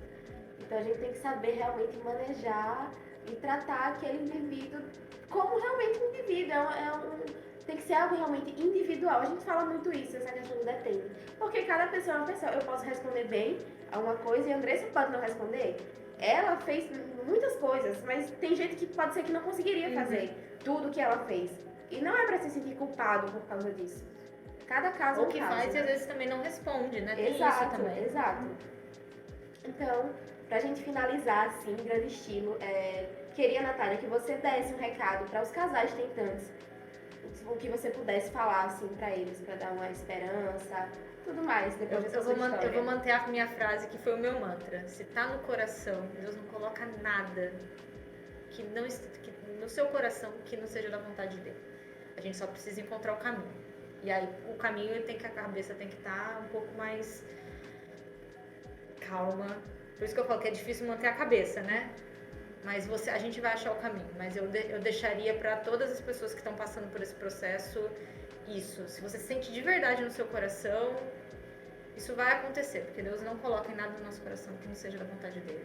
Speaker 1: Então a gente tem que saber realmente manejar e tratar aquele indivíduo como realmente um indivíduo. Tem que ser algo realmente individual. A gente fala muito isso, essa questão do depende. Porque cada pessoa é uma pessoa. Eu posso responder bem a uma coisa e a Andressa pode não responder. Ela fez muitas coisas, mas tem gente que pode ser que não conseguiria fazer tudo que ela fez. E não é pra se sentir culpado por causa disso. Cada caso é um
Speaker 4: Ou que
Speaker 1: caso,
Speaker 4: faz e
Speaker 1: né?
Speaker 4: às vezes também não responde, né? Tem
Speaker 1: Exato,
Speaker 4: isso também.
Speaker 1: exato. Então, pra gente finalizar assim, em grande estilo, queria, Natália, que você desse um recado para os casais tentantes. O que você pudesse falar assim para eles, para dar uma esperança, tudo mais, depois dessa sua história.
Speaker 4: Eu vou manter a minha frase que foi o meu mantra. Se tá no coração, Deus não coloca nada que no seu coração que não seja da vontade dele. A gente só precisa encontrar o caminho. E aí o caminho a cabeça tem que estar um pouco mais calma. Por isso que eu falo que é difícil manter a cabeça, né? Mas a gente vai achar o caminho. Mas eu deixaria para todas as pessoas que estão passando por esse processo isso. Se você sente de verdade no seu coração, isso vai acontecer. Porque Deus não coloca em nada no nosso coração que não seja da vontade dele.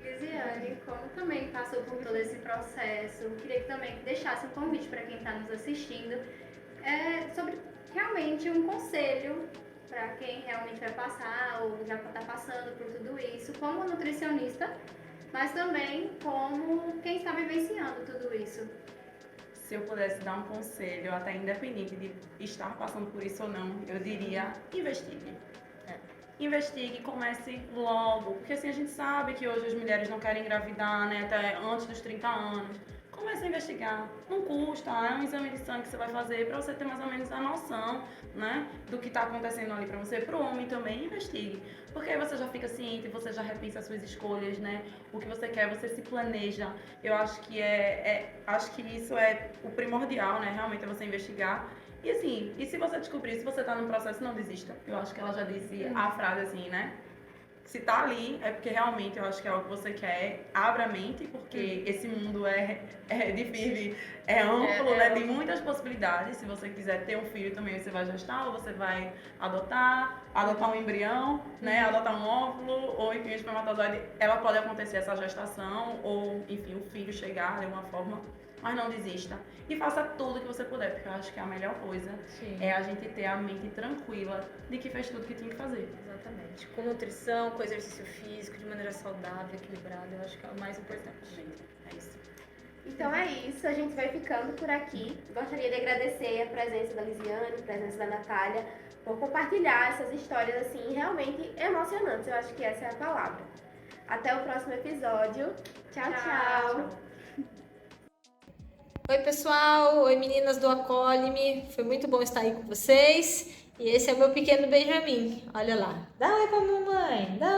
Speaker 3: Lisiane, como também passou por todo esse processo, queria que também deixasse um convite para quem está nos assistindo sobre realmente um conselho para quem realmente vai passar ou já está passando por tudo isso, como nutricionista, mas também como quem está vivenciando tudo isso.
Speaker 5: Se eu pudesse dar um conselho, até independente de estar passando por isso ou não, eu diria, investigue. Investigue, comece logo, porque assim a gente sabe que hoje as mulheres não querem engravidar, né, até antes dos 30 anos. Comece a investigar, não custa, é um exame de sangue que você vai fazer para você ter mais ou menos a noção, né, do que está acontecendo ali para você. Para o homem também, investigue, porque aí você já fica ciente, você já repensa as suas escolhas, né, o que você quer, você se planeja. Eu acho que acho que isso é o primordial, né, realmente é você investigar. E assim, e se você descobrir, se você tá num processo, não desista. Eu acho que ela já disse a frase assim, né? Se tá ali, é porque realmente eu acho que é o que você quer. Abra a mente, porque esse mundo é difícil, é amplo, né? Tem muitas possibilidades. Se você quiser ter um filho também, você vai gestar, ou você vai adotar um embrião, né? Adotar um óvulo, ou enfim, um espermatozoide. Ela pode acontecer essa gestação, ou enfim, o filho chegar de alguma forma. Mas não desista. E faça tudo que você puder, porque eu acho que a melhor coisa é a gente ter a mente tranquila de que fez tudo que tinha que fazer.
Speaker 4: Exatamente. Com nutrição, com exercício físico, de maneira saudável, equilibrada, eu acho que é o mais importante.
Speaker 5: Gente, é isso.
Speaker 1: Então é isso, a gente vai ficando por aqui. Gostaria de agradecer a presença da Lisiane, a presença da Natália, por compartilhar essas histórias assim realmente emocionantes. Eu acho que essa é a palavra. Até o próximo episódio. Tchau, tchau.
Speaker 6: Oi pessoal, oi meninas do Acolhe-me, foi muito bom estar aí com vocês e esse é o meu pequeno Benjamin, olha lá, dá oi pra mamãe, dá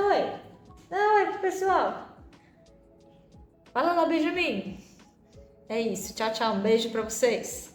Speaker 6: oi pro pessoal, fala lá Benjamin, é isso, tchau, tchau, um beijo pra vocês.